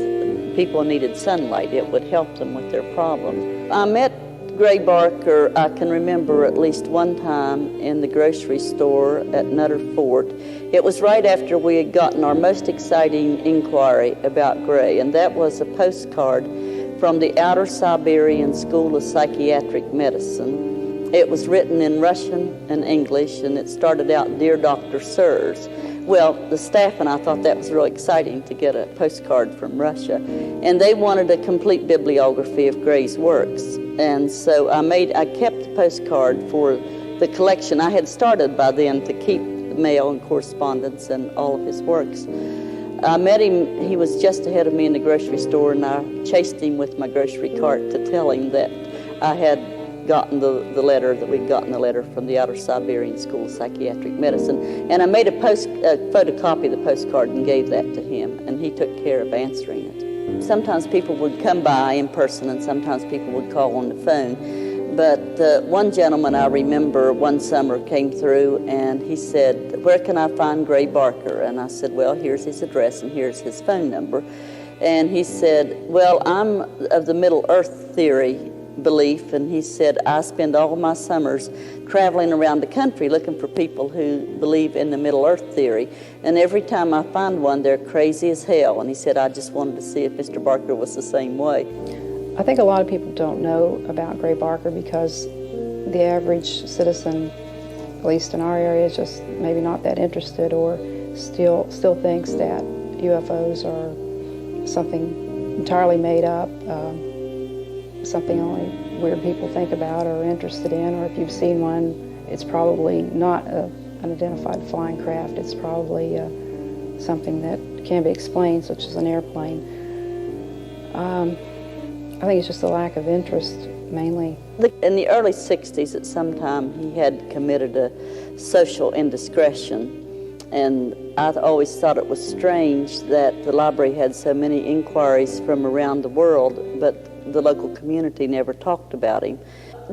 people needed sunlight. It would help them with their problems. I met Gray Barker, I can remember at least one time in the grocery store at Nutter Fort. It was right after we had gotten our most exciting inquiry about Gray, and that was a postcard from the Outer Siberian School of Psychiatric Medicine. It was written in Russian and English, and it started out, "Dear Dr. Sirs." Well, the staff and I thought that was really exciting to get a postcard from Russia, and they wanted a complete bibliography of Gray's works. And so I kept the postcard for the collection. I had started by then to keep the mail and correspondence and all of his works. I met him, he was just ahead of me in the grocery store, and I chased him with my grocery cart to tell him that I had gotten the letter, that we'd gotten the letter from the Outer Siberian School of Psychiatric Medicine. And I made a photocopy of the postcard and gave that to him, and he took care of answering it. Sometimes people would come by in person, and sometimes people would call on the phone. But one gentleman I remember one summer came through and he said, "Where can I find Gray Barker?" And I said, "Well, here's his address and here's his phone number." And he said, "Well, I'm of the Middle Earth theory belief," and he said, "I spend all my summers traveling around the country looking for people who believe in the Middle Earth theory, and every time I find one, they're crazy as hell." And he said, "I just wanted to see if Mr. Barker was the same way." I think a lot of people don't know about Gray Barker because the average citizen, at least in our area, is just maybe not that interested, or still thinks that UFOs are something entirely made up, something only weird people think about or are interested in, or if you've seen one, it's probably not an unidentified flying craft. It's probably something that can be explained, such as an airplane. I think it's just a lack of interest, mainly. In the early 60s, at some time, he had committed a social indiscretion, and I always thought it was strange that the library had so many inquiries from around the world, but the local community never talked about him.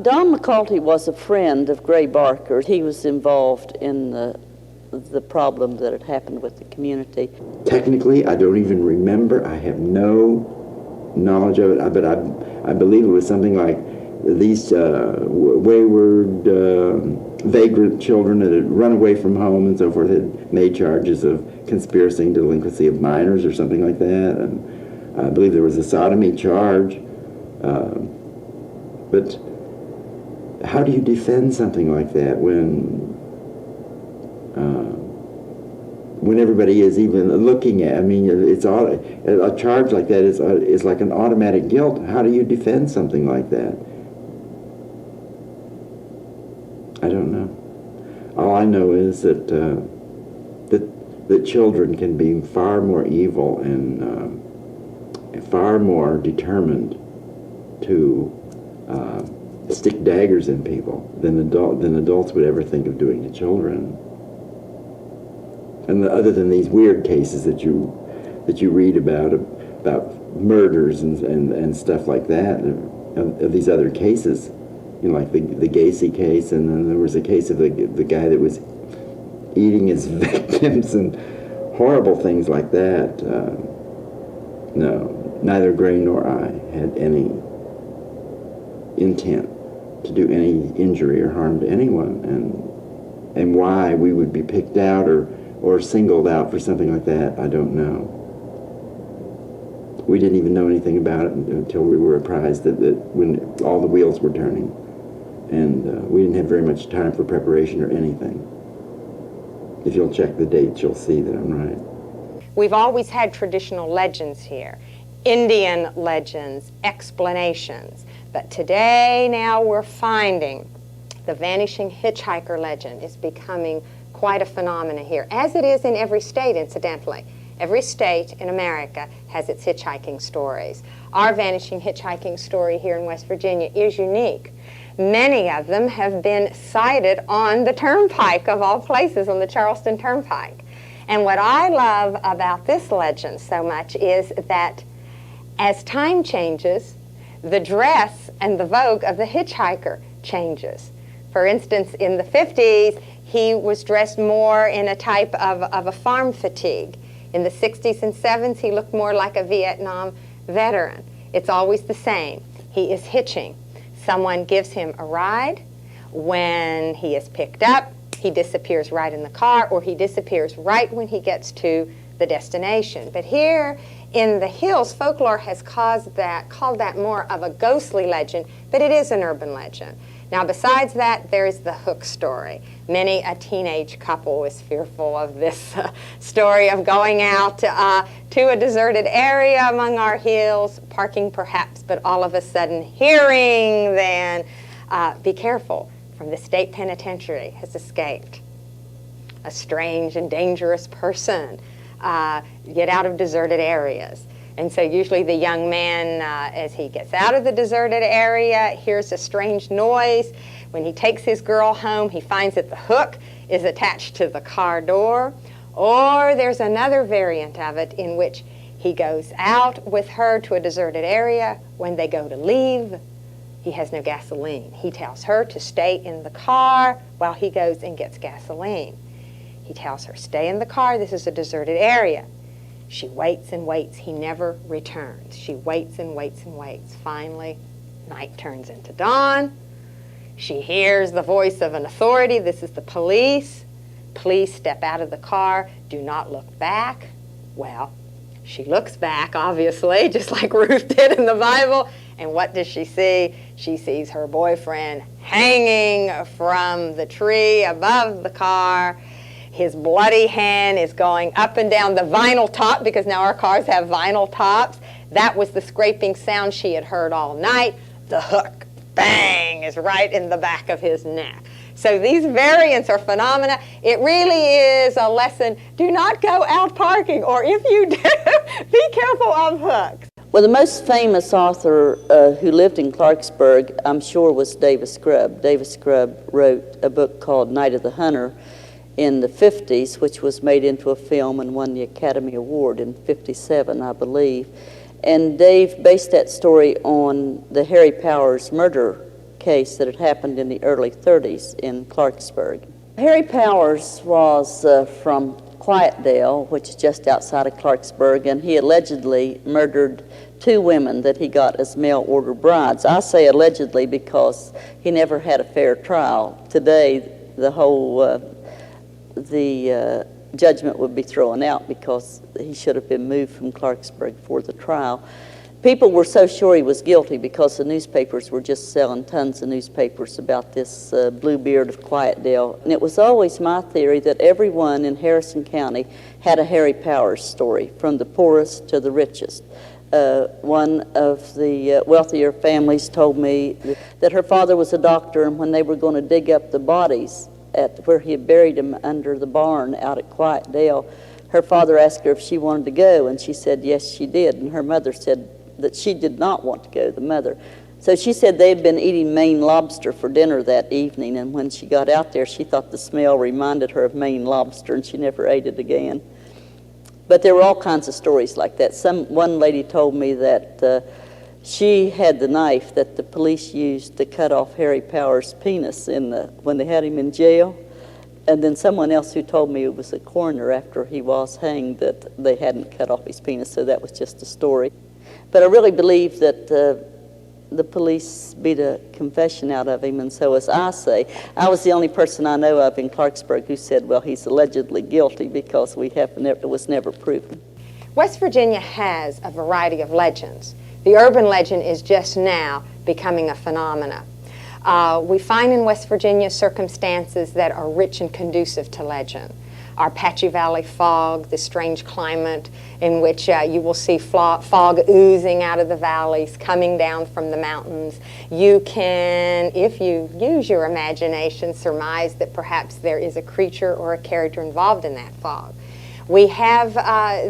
Don McCulty was a friend of Gray Barker. He was involved in the problem that had happened with the community. Technically, I don't even remember. I have no knowledge of it, but I believe it was something like these wayward, vagrant children that had run away from home and so forth had made charges of conspiracy and delinquency of minors or something like that. And I believe there was a sodomy charge. But how do you defend something like that when everybody is even looking at? I mean, it's all, a charge like that is like an automatic guilt. How do you defend something like that? I don't know. All I know is that that children can be far more evil and far more determined to stick daggers in people than adults would ever think of doing to children. And other than these weird cases that you read about murders and stuff like that, of these other cases, you know, like the Gacy case, and then there was a case of the guy that was eating his victims and horrible things like that. No, neither Gray nor I had any intent to do any injury or harm to anyone, and why we would be picked out or singled out for something like that, I don't know. We didn't even know anything about it until we were apprised that when all the wheels were turning, and we didn't have very much time for preparation or anything. If you'll check the dates, you'll see that I'm right. We've always had traditional legends here, Indian legends, explanations, but today now we're finding the vanishing hitchhiker legend is becoming quite a phenomenon here, as it is in every state, incidentally. Every state in America has its hitchhiking stories. Our vanishing hitchhiking story here in West Virginia is unique. Many of them have been sighted on the Turnpike, of all places, on the Charleston Turnpike. And what I love about this legend so much is that as time changes, the dress and the vogue of the hitchhiker changes. For instance, in the 50s, he was dressed more in a type of a farm fatigue. In the 60s and 70s, he looked more like a Vietnam veteran. It's always the same. He is hitching. Someone gives him a ride. When he is picked up, he disappears right in the car, or he disappears right when he gets to the destination. But here in the hills, folklore has called that more of a ghostly legend, but it is an urban legend. Now, besides that, there's the hook story. Many a teenage couple is fearful of this story of going out to a deserted area among our hills, parking perhaps, but all of a sudden hearing, then be careful, from the state penitentiary has escaped a strange and dangerous person. Get out of deserted areas. And so usually the young man, as he gets out of the deserted area, hears a strange noise. When he takes his girl home, he finds that the hook is attached to the car door. Or there's another variant of it in which he goes out with her to a deserted area. When they go to leave, He has no gasoline. He tells her to stay in the car while he goes and gets gasoline. He tells her, stay in the car, this is a deserted area. She waits and waits. He never returns. She waits and waits and waits. Finally, night turns into dawn. She hears the voice of an authority. This is the police. Please step out of the car. Do not look back. Well, she looks back, obviously, just like Ruth did in the Bible. And what does she see? She sees her boyfriend hanging from the tree above the car. His bloody hand is going up and down the vinyl top, because now our cars have vinyl tops. That was the scraping sound she had heard all night. The hook, bang, is right in the back of his neck. So these variants are phenomena. It really is a lesson. Do not go out parking, or if you do, be careful of hooks. Well, the most famous author who lived in Clarksburg, I'm sure, was Davis Grubb. Davis Grubb wrote a book called Night of the Hunter in the 50s, which was made into a film and won the Academy Award in 57, I believe. And Dave based that story on the Harry Powers murder case that had happened in the early 30s in Clarksburg. Harry Powers was from Quietdale, which is just outside of Clarksburg, and he allegedly murdered 2 women that he got as mail order brides. I say allegedly because he never had a fair trial. Today, the whole judgment would be thrown out because he should have been moved from Clarksburg for the trial. People were so sure he was guilty because the newspapers were just selling tons of newspapers about this Bluebeard of Quietdale. And it was always my theory that everyone in Harrison County had a Harry Powers story, from the poorest to the richest. One of the wealthier families told me that her father was a doctor, and when they were going to dig up the bodies at where he had buried them under the barn out at Quietdale, her father asked her if she wanted to go, and she said yes, she did. And her mother said that she did not want to go, the mother. So she said they had been eating Maine lobster for dinner that evening, and when she got out there, she thought the smell reminded her of Maine lobster, and she never ate it again. But there were all kinds of stories like that. One lady told me that she had the knife that the police used to cut off Harry Powers' penis when they had him in jail. And then someone else who told me it was a coroner after he was hanged that they hadn't cut off his penis, so that was just a story. But I really believe that the police beat a confession out of him, and so as I say, I was the only person I know of in Clarksburg who said, well, he's allegedly guilty because it was never proven. West Virginia has a variety of legends. The urban legend is just now becoming a phenomena. We find in West Virginia circumstances that are rich and conducive to legend. Our Apache Valley fog, the strange climate in which you will see fog oozing out of the valleys, coming down from the mountains. You can, if you use your imagination, surmise that perhaps there is a creature or a character involved in that fog. We have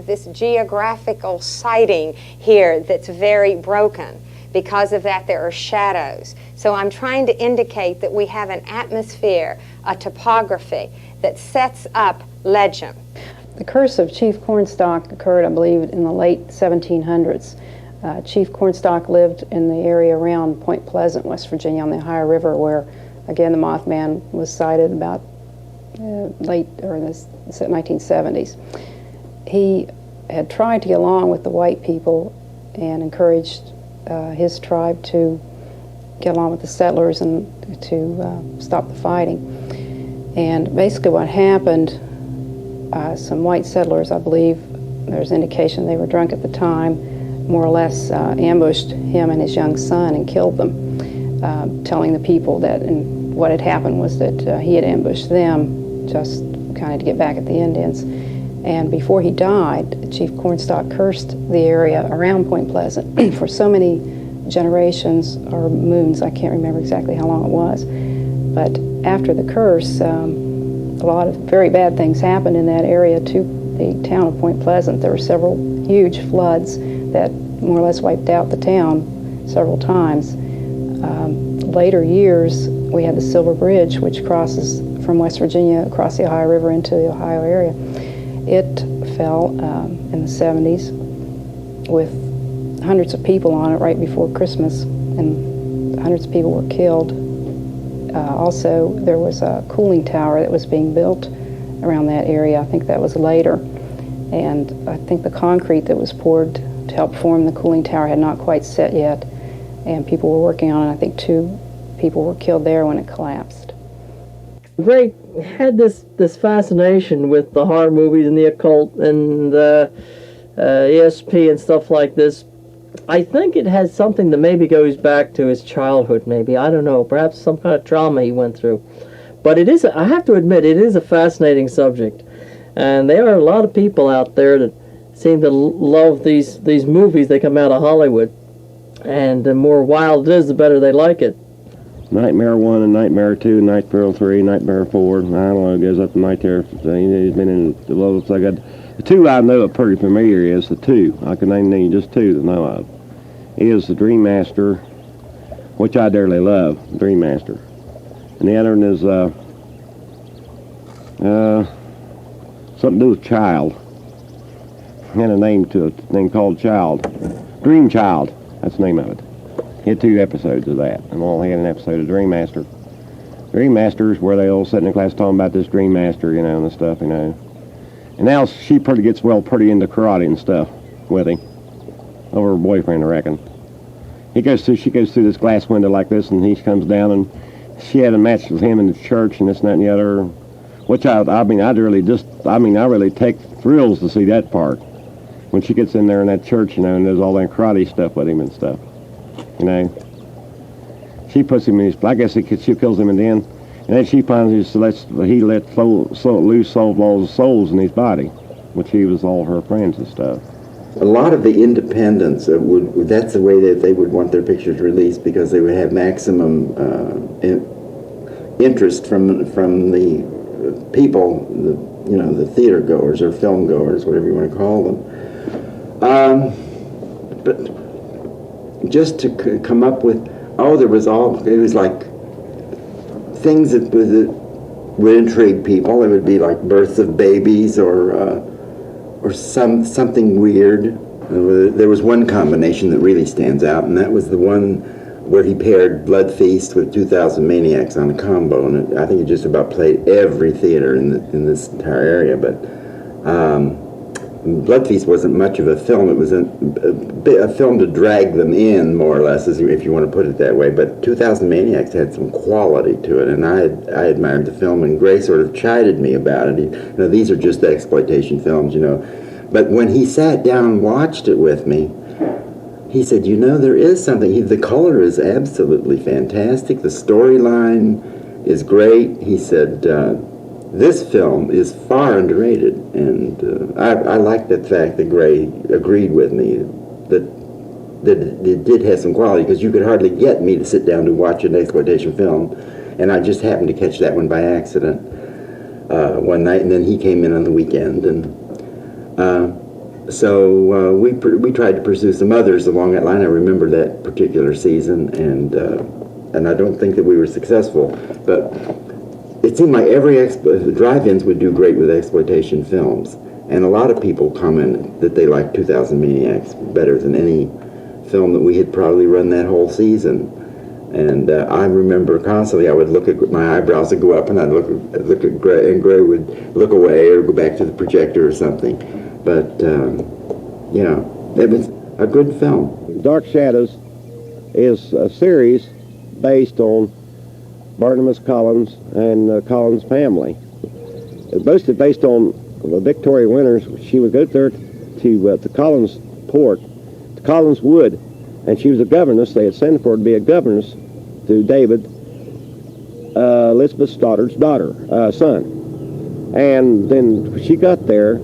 this geographical sighting here that's very broken. Because of that, there are shadows. So I'm trying to indicate that we have an atmosphere, a topography that sets up legend. The curse of Chief Cornstalk occurred, I believe, in the late 1700s. Chief Cornstalk lived in the area around Point Pleasant, West Virginia, on the Ohio River, where, again, the Mothman was sighted about late or in the 1970s. He had tried to get along with the white people and encouraged his tribe to get along with the settlers and to stop the fighting. And basically what happened, some white settlers, I believe, there's indication they were drunk at the time, more or less ambushed him and his young son and killed them, telling the people that, and what had happened was that he had ambushed them just kind of to get back at the Indians. And before he died, Chief Cornstalk cursed the area around Point Pleasant for so many generations or moons, I can't remember exactly how long it was. But after the curse, a lot of very bad things happened in that area to the town of Point Pleasant. There were several huge floods that more or less wiped out the town several times. Later years, we had the Silver Bridge, which crosses from West Virginia across the Ohio River into the Ohio area. It fell in the 70s with hundreds of people on it right before Christmas, and hundreds of people were killed. Also, there was a cooling tower that was being built around that area. I think that was later. And I think the concrete that was poured to help form the cooling tower had not quite set yet. And people were working on it. I think 2 people were killed there when it collapsed. Ray had this fascination with the horror movies and the occult and ESP and stuff like this. I think it has something that maybe goes back to his childhood, maybe. I don't know. Perhaps some kind of trauma he went through. But it is, I have to admit, it is a fascinating subject. And there are a lot of people out there that seem to love these movies that come out of Hollywood. And the more wild it is, the better they like it. Nightmare 1 and Nightmare 2, Nightmare 3, Nightmare 4. I don't know, it goes up to night there. He's been in the lowest. I got the 2 I know are pretty familiar is the 2. I can name just 2 that I know of. Is the Dream Master, which I dearly love, Dream Master. And the other one is something to do with Child. Had a name to it, name called Child. Dream Child, that's the name of it. He had 2 episodes of that, and all had an episode of Dream Master. Dream Master is where they all sit in the class talking about this Dream Master, you know, and the stuff, you know. And now she pretty gets pretty into karate and stuff with him. Over her boyfriend, I reckon. She goes through this glass window like this, and he comes down, and she had a match with him in the church, and this and that and the other. Which I really take thrills to see that part. When she gets in there in that church, you know, and does all that karate stuff with him and stuff. You know, she puts him in his. I guess she kills him in the end, and then she finds he let loose all the souls in his body, which he was all her friends and stuff. A lot of the independents that's the way that they would want their pictures released, because they would have maximum interest from the people, the theater goers or film goers, whatever you want to call them. But just to come up with, it was like things that would intrigue people. It would be like births of babies or something weird. There was one combination that really stands out, and that was the one where he paired Blood Feast with 2,000 Maniacs on a combo, and I think it just about played every theater in this entire area. But Blood Feast wasn't much of a film. It was a film to drag them in, more or less, if you want to put it that way. But 2,000 Maniacs had some quality to it, and I admired the film, and Gray sort of chided me about it. These are just exploitation films, But when he sat down and watched it with me, he said, there is something. The color is absolutely fantastic. The storyline is great. He said, this film is far underrated. And I like the fact that Gray agreed with me that it did have some quality, because you could hardly get me to sit down to watch an exploitation film. And I just happened to catch that one by accident one night, and then he came in on the weekend. And so we tried to pursue some others along that line. I remember that particular season, and I don't think that we were successful. But it seemed like the drive-ins would do great with exploitation films, and a lot of people commented that they liked 2,000 Maniacs better than any film that we had probably run that whole season. And I remember constantly I would look at my eyebrows would go up, and I'd look at Gray, and Gray would look away or go back to the projector or something. But, it was a good film. Dark Shadows is a series based on Barnabas Collins and Collins' family. It's mostly based on Victoria Winters. She would go there to Collins Port, to Collins Wood, and she was a governess. They had sent her to be a governess to David, Elizabeth Stoddard's son. And then she got there.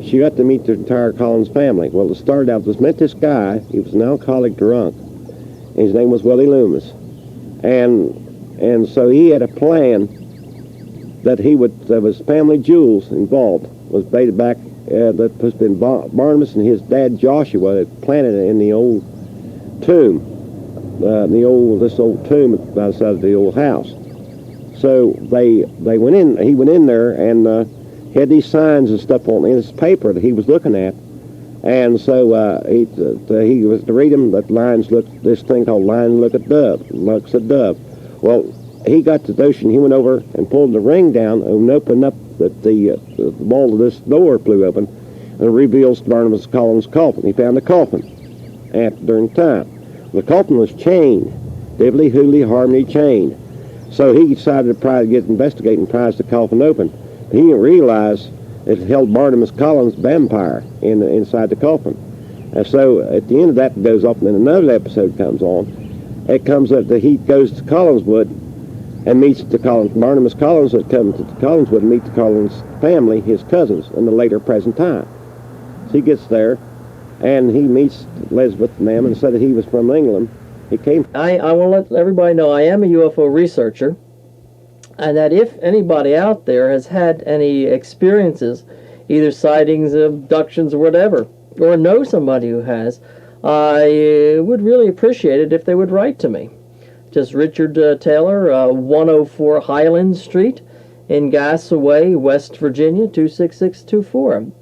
She got to meet the entire Collins family. Well, it started out, met this guy. He was an alcoholic drunk. And his name was Willie Loomis. And so he had a plan that there was family jewels involved. Was dated back, that has been Barnabas and his dad Joshua had planted it in the old tomb, this old tomb by the side of the old house. So they went in. He went in there and had these signs and stuff on in his paper that he was looking at, And so he was to read him that lines look, this thing called line looks at dove. Well, he got the notion, he went over and pulled the ring down and opened up the wall of this door flew open and reveals Barnabas Collins' coffin. He found a coffin during time. The coffin was chained, Dibbly, Hooley, Harmony chained. So he decided to investigate and prise the coffin open. He didn't realize it held Barnabas Collins' vampire inside the coffin. And so at the end of that, it goes off, and then another episode comes on. It comes up that he goes to Collinswood and meets Barnabas Collins that comes to Collinswood and meets the Collins family, his cousins, in the later present time. So he gets there, and he meets Elizabeth and them and said that he was from England. He came. I want to let everybody know I am a UFO researcher, and that if anybody out there has had any experiences, either sightings, abductions, or whatever, or know somebody who has, I would really appreciate it if they would write to me. Just Richard Taylor, 104 Highland Street in Gassaway, West Virginia, 26624.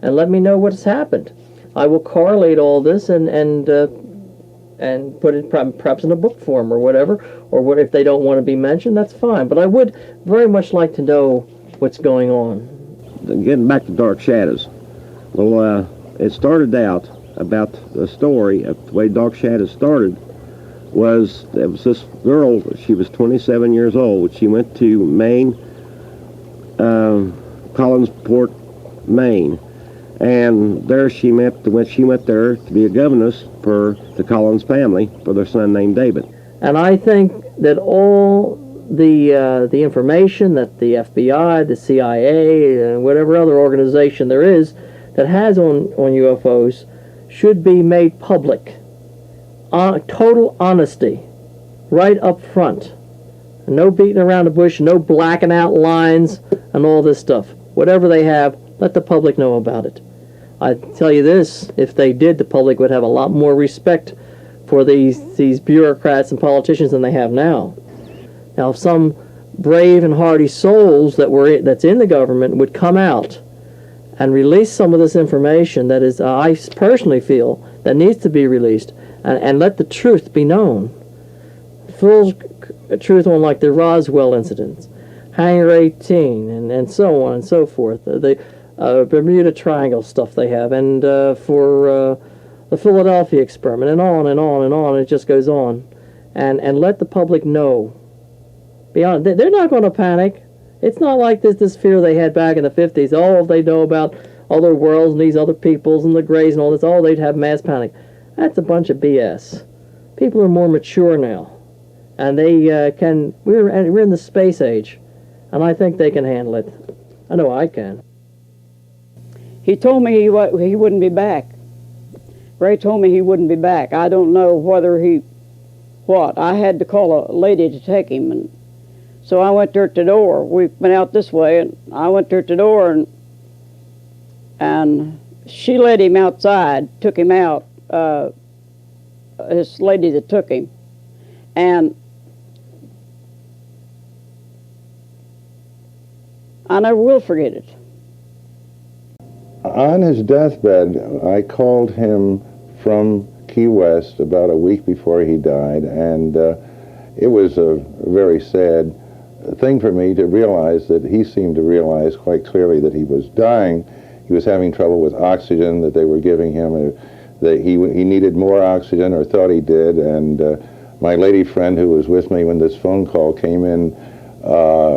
And let me know what's happened. I will correlate all this and put it perhaps in a book form or whatever, or what if they don't want to be mentioned, that's fine. But I would very much like to know what's going on. Getting back to Dark Shadows. Well, it started out about the story of the way Dark Shadows started was there was this girl, she was 27 years old. She went to Maine, Collinsport, Maine. And there she met there to be a governess for the Collins family for their son named David. And I think that all the information that the FBI, the CIA, and whatever other organization there is that has on UFOs should be made public. Total honesty, right up front. No beating around the bush, no blacking out lines, and all this stuff. Whatever they have, let the public know about it. I tell you this, if they did, the public would have a lot more respect for these bureaucrats and politicians than they have now. Now, if some brave and hardy souls that's in the government would come out and release some of this information that is, I personally feel, that needs to be released, and let the truth be known. Full truth on like the Roswell incidents, Hangar 18, and so on and so forth. The Bermuda Triangle stuff they have, and for the Philadelphia experiment, and on and on and on. It just goes on. And let the public know. Beyond, they're not going to panic. It's not like this fear they had back in the 50s. Oh, they know about other worlds and these other peoples and the Greys and all this. Oh, they'd have mass panic. That's a bunch of BS. People are more mature now, and they can. We're in the space age, and I think they can handle it. I know I can. He told me he wouldn't be back. Ray told me he wouldn't be back. I don't know whether I had to call a lady to take him, and so I went there at the door. We went out this way, and I went there at the door, and she led him outside, took him out. This lady that took him, and I never will forget it. On his deathbed, I called him from Key West about a week before he died, and it was a very sad thing for me to realize that he seemed to realize quite clearly that he was dying. He was having trouble with oxygen that they were giving him, that he needed more oxygen, or thought he did, and my lady friend who was with me when this phone call came in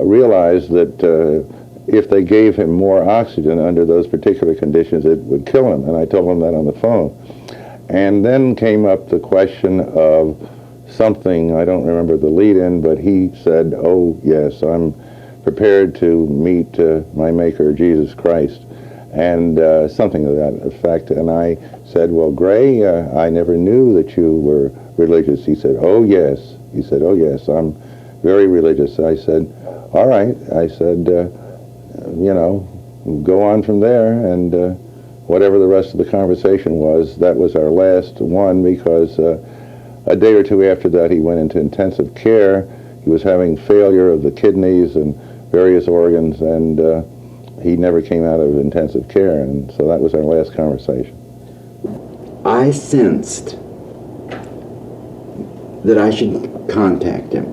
realized that if they gave him more oxygen under those particular conditions, it would kill him, and I told him that on the phone. And then came up the question of something, I don't remember the lead-in, but he said, oh yes, I'm prepared to meet my Maker, Jesus Christ, and something to that effect. And I said, well, Gray, I never knew that you were religious. He said, oh yes. He said, oh yes, I'm very religious. I said, all right. I said, you know, go on from there, and whatever the rest of the conversation was, that was our last one, because a day or two after that he went into intensive care. He was having failure of the kidneys and various organs, and he never came out of intensive care, and so that was our last conversation. I sensed that I should contact him.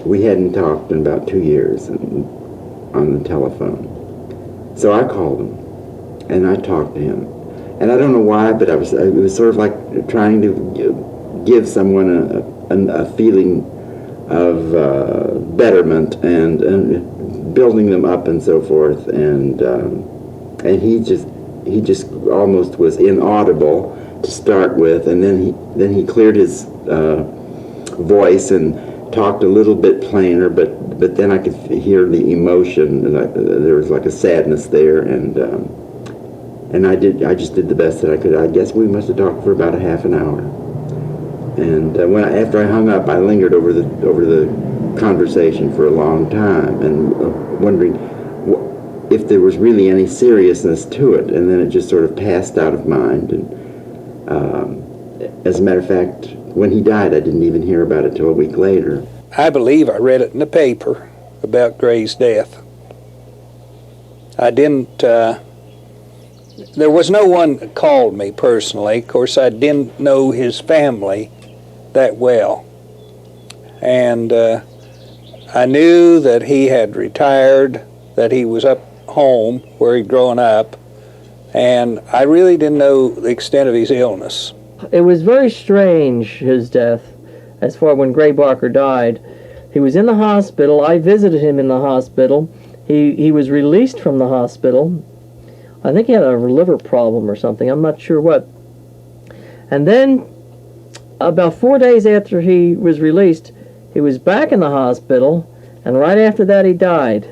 We hadn't talked in about 2 years on the telephone. So I called him, and I talked to him. And I don't know why, but it was sort of like trying to give someone a feeling of betterment and building them up and so forth. And he just almost was inaudible to start with, and then he cleared his voice and talked a little bit plainer, but then I could hear the emotion. There was like a sadness there, and I just did the best that I could. I guess we must have talked for about a half an hour. And after I hung up, I lingered over the conversation for a long time, and wondering if there was really any seriousness to it. And then it just sort of passed out of mind. And as a matter of fact, when he died, I didn't even hear about it till a week later. I believe I read it in the paper about Gray's death. I didn't, there was no one that called me personally. Of course, I didn't know his family that well. And I knew that he had retired, that he was up home where he'd grown up, and I really didn't know the extent of his illness. It was very strange, his death, as far when Gray Barker died. He was in the hospital. I visited him in the hospital. He was released from the hospital. I think he had a liver problem or something. I'm not sure what. And then, about 4 days after he was released, he was back in the hospital, and right after that he died.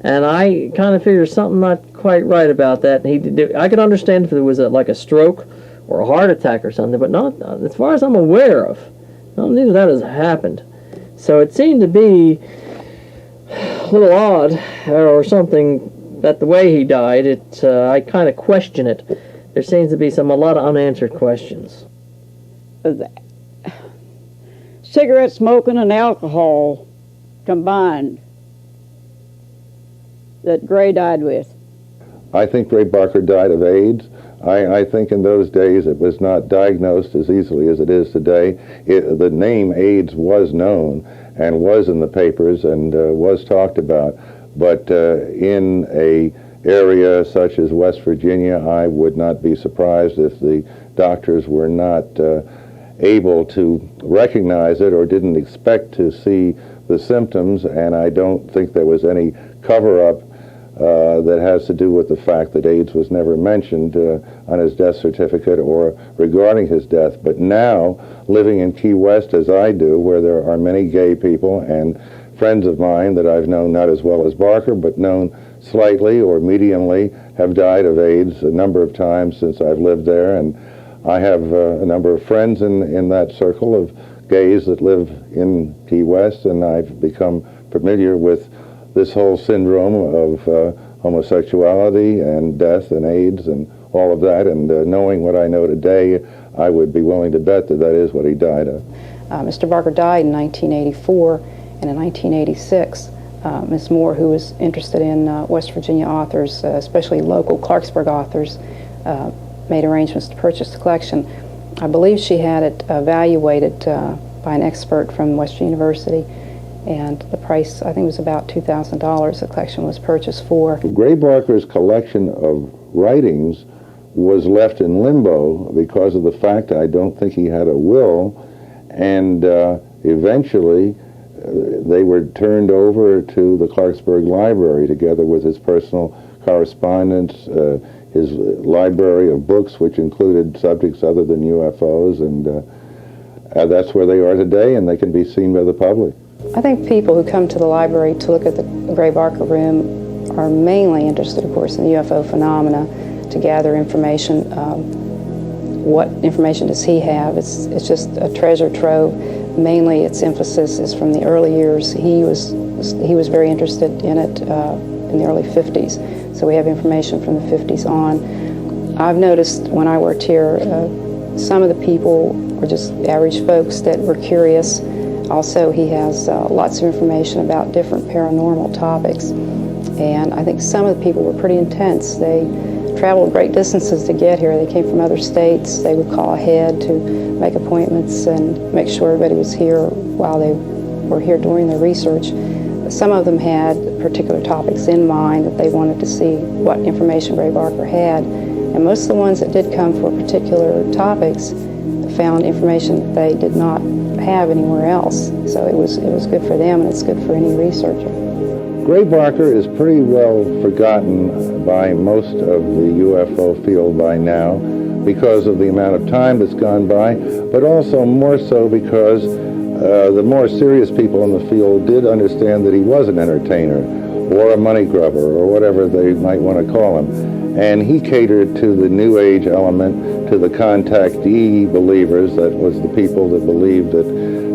And I kind of figured something not quite right about that. I could understand if it was like a stroke or a heart attack or something, but not as far as I'm aware of. Neither of that has happened. So it seemed to be a little odd or something that the way he died. I kind of question it. There seems to be a lot of unanswered questions. Cigarette smoking and alcohol combined that Gray died with. I think Gray Barker died of AIDS. I think in those days it was not diagnosed as easily as it is today. The name AIDS was known and was in the papers and was talked about, but in a area such as West Virginia, I would not be surprised if the doctors were not able to recognize it or didn't expect to see the symptoms, and I don't think there was any cover-up that has to do with the fact that AIDS was never mentioned on his death certificate or regarding his death. But now, living in Key West as I do, where there are many gay people and friends of mine that I've known not as well as Barker, but known slightly or mediumly, have died of AIDS a number of times since I've lived there. And I have a number of friends in that circle of gays that live in Key West, and I've become familiar with this whole syndrome of homosexuality and death and AIDS and all of that, and knowing what I know today, I would be willing to bet that that is what he died of. Mr. Barker died in 1984, and in 1986, Ms. Moore, who was interested in West Virginia authors, especially local Clarksburg authors, made arrangements to purchase the collection. I believe she had it evaluated by an expert from Western University, and the price, I think, was about $2,000 the collection was purchased for. Gray Barker's collection of writings was left in limbo because of the fact I don't think he had a will, and eventually they were turned over to the Clarksburg Library together with his personal correspondence, his library of books, which included subjects other than UFOs, and that's where they are today, and they can be seen by the public. I think people who come to the library to look at the Gray Barker room are mainly interested, of course, in the UFO phenomena, to gather information. What information does he have? It's just a treasure trove. Mainly its emphasis is from the early years. He was very interested in it in the early 50s. So we have information from the 50s on. I've noticed when I worked here, some of the people were just average folks that were curious. Also, he has lots of information about different paranormal topics. And I think some of the people were pretty intense. They traveled great distances to get here. They came from other states. They would call ahead to make appointments and make sure everybody was here while they were here doing their research. Some of them had particular topics in mind that they wanted to see what information Gray Barker had. And most of the ones that did come for particular topics found information that they did not have anywhere else. So it was good for them, and it's good for any researcher. Gray Barker is pretty well forgotten by most of the UFO field by now because of the amount of time that's gone by, but also more so because the more serious people in the field did understand that he was an entertainer or a money grubber or whatever they might want to call him. And he catered to the New Age element, to the contactee believers, that was the people that believed that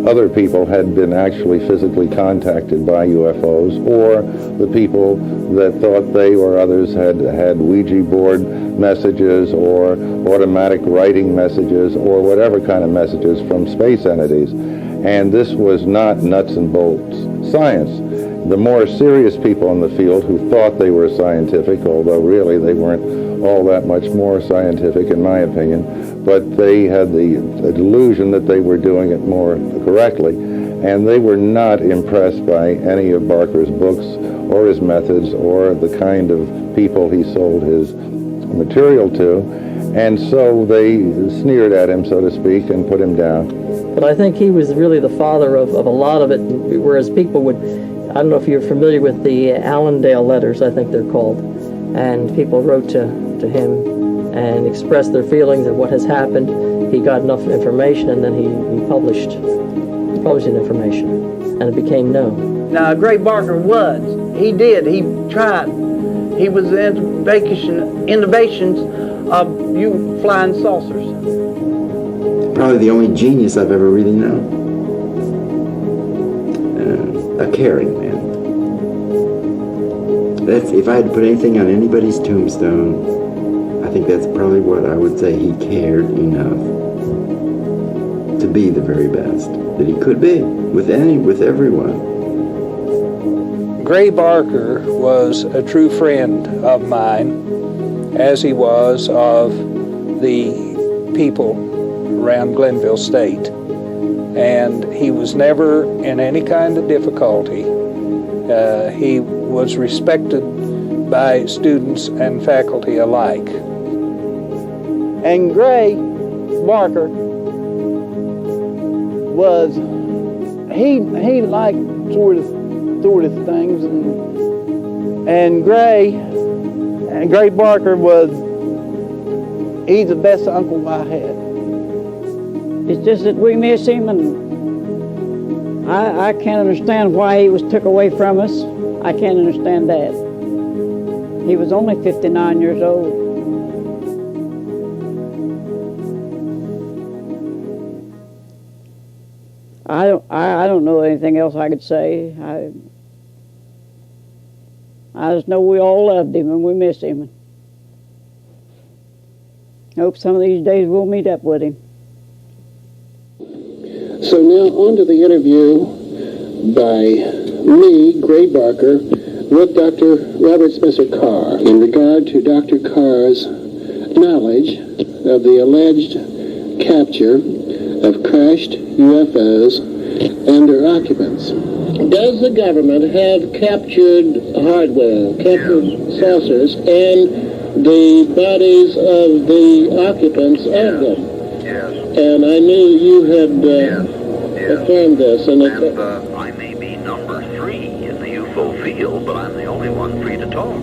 other people had been actually physically contacted by UFOs, or the people that thought they or others had Ouija board messages or automatic writing messages or whatever kind of messages from space entities. And this was not nuts and bolts science. The more serious people in the field who thought they were scientific, although really they weren't all that much more scientific in my opinion, but they had the delusion that they were doing it more correctly, and they were not impressed by any of Barker's books or his methods or the kind of people he sold his material to, and so they sneered at him, so to speak, and put him down. But I think he was really the father of a lot of it, whereas people would, I don't know if you're familiar with the Allendale letters, I think they're called, and people wrote to him and expressed their feelings of what has happened. He got enough information, and then he published the information, and it became known. Now, Gray Barker was. He did. He tried. He was the innovations of you flying saucers. Probably the only genius I've ever really known. A caring man. That's, if I had to put anything on anybody's tombstone, I think that's probably what I would say. He cared enough to be the very best that he could be with everyone. Gray Barker was a true friend of mine, as he was of the people around Glenville State. And he was never in any kind of difficulty. He was respected by students and faculty alike. And Gray Barker was, he liked sort of things, and Gray Barker was, he's the best uncle I had. It's just that we miss him, and I can't understand why he was took away from us. I can't understand that. He was only 59 years old. I don't know anything else I could say. I just know we all loved him and we miss him. I hope some of these days we'll meet up with him. So now on to the interview by me, Gray Barker, with Dr. Robert Spencer Carr in regard to Dr. Carr's knowledge of the alleged capture of crashed UFOs and their occupants. Does the government have captured hardware, captured saucers, and the bodies of the occupants of them? Yes. And I knew you had affirmed this. And I may be number 3 in the UFO field, but I'm the only one free to talk.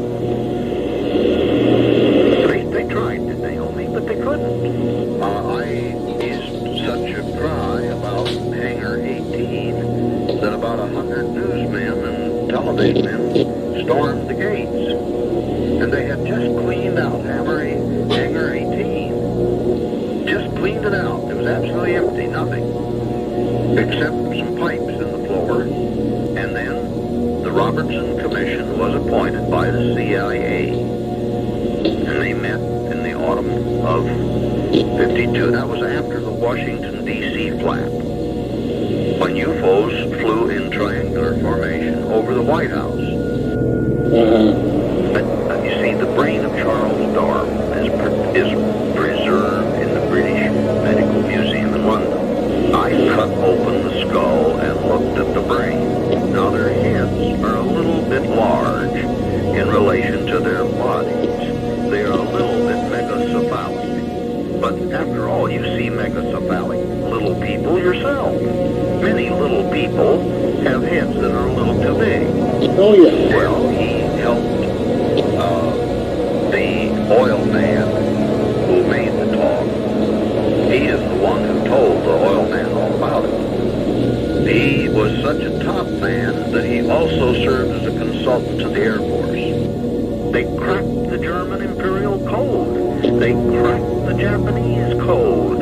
They tried to nail me, but they couldn't. I raised such a cry about Hangar 18 that about 100 newsmen and television men stormed the gates. And they had just cleaned out Hangar 18. Just cleaned it out. It was absolutely empty, nothing. Except some pipes in the floor. And then the Robertson Commission was appointed by the CIA. And they met in the autumn of 52. That was after the Washington, D.C. flap, when UFOs flew in triangular formation over the White House. But you see, the brain of Charles Darwin people have heads that are a little too big. Oh, yeah. Well, he helped the oil man who made the talk. He is the one who told the oil man all about it. He was such a top man that he also served as a consultant to the Air Force. They cracked the German Imperial Code. They cracked the Japanese Code.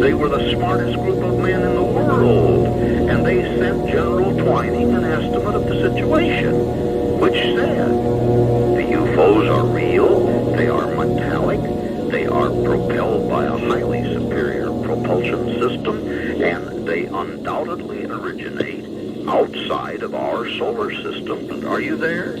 They were the smartest group of men in the world. And they sent General Twining an estimate of the situation, which said the UFOs are real, they are metallic, they are propelled by a highly superior propulsion system, and they undoubtedly originate outside of our solar system. Are you there?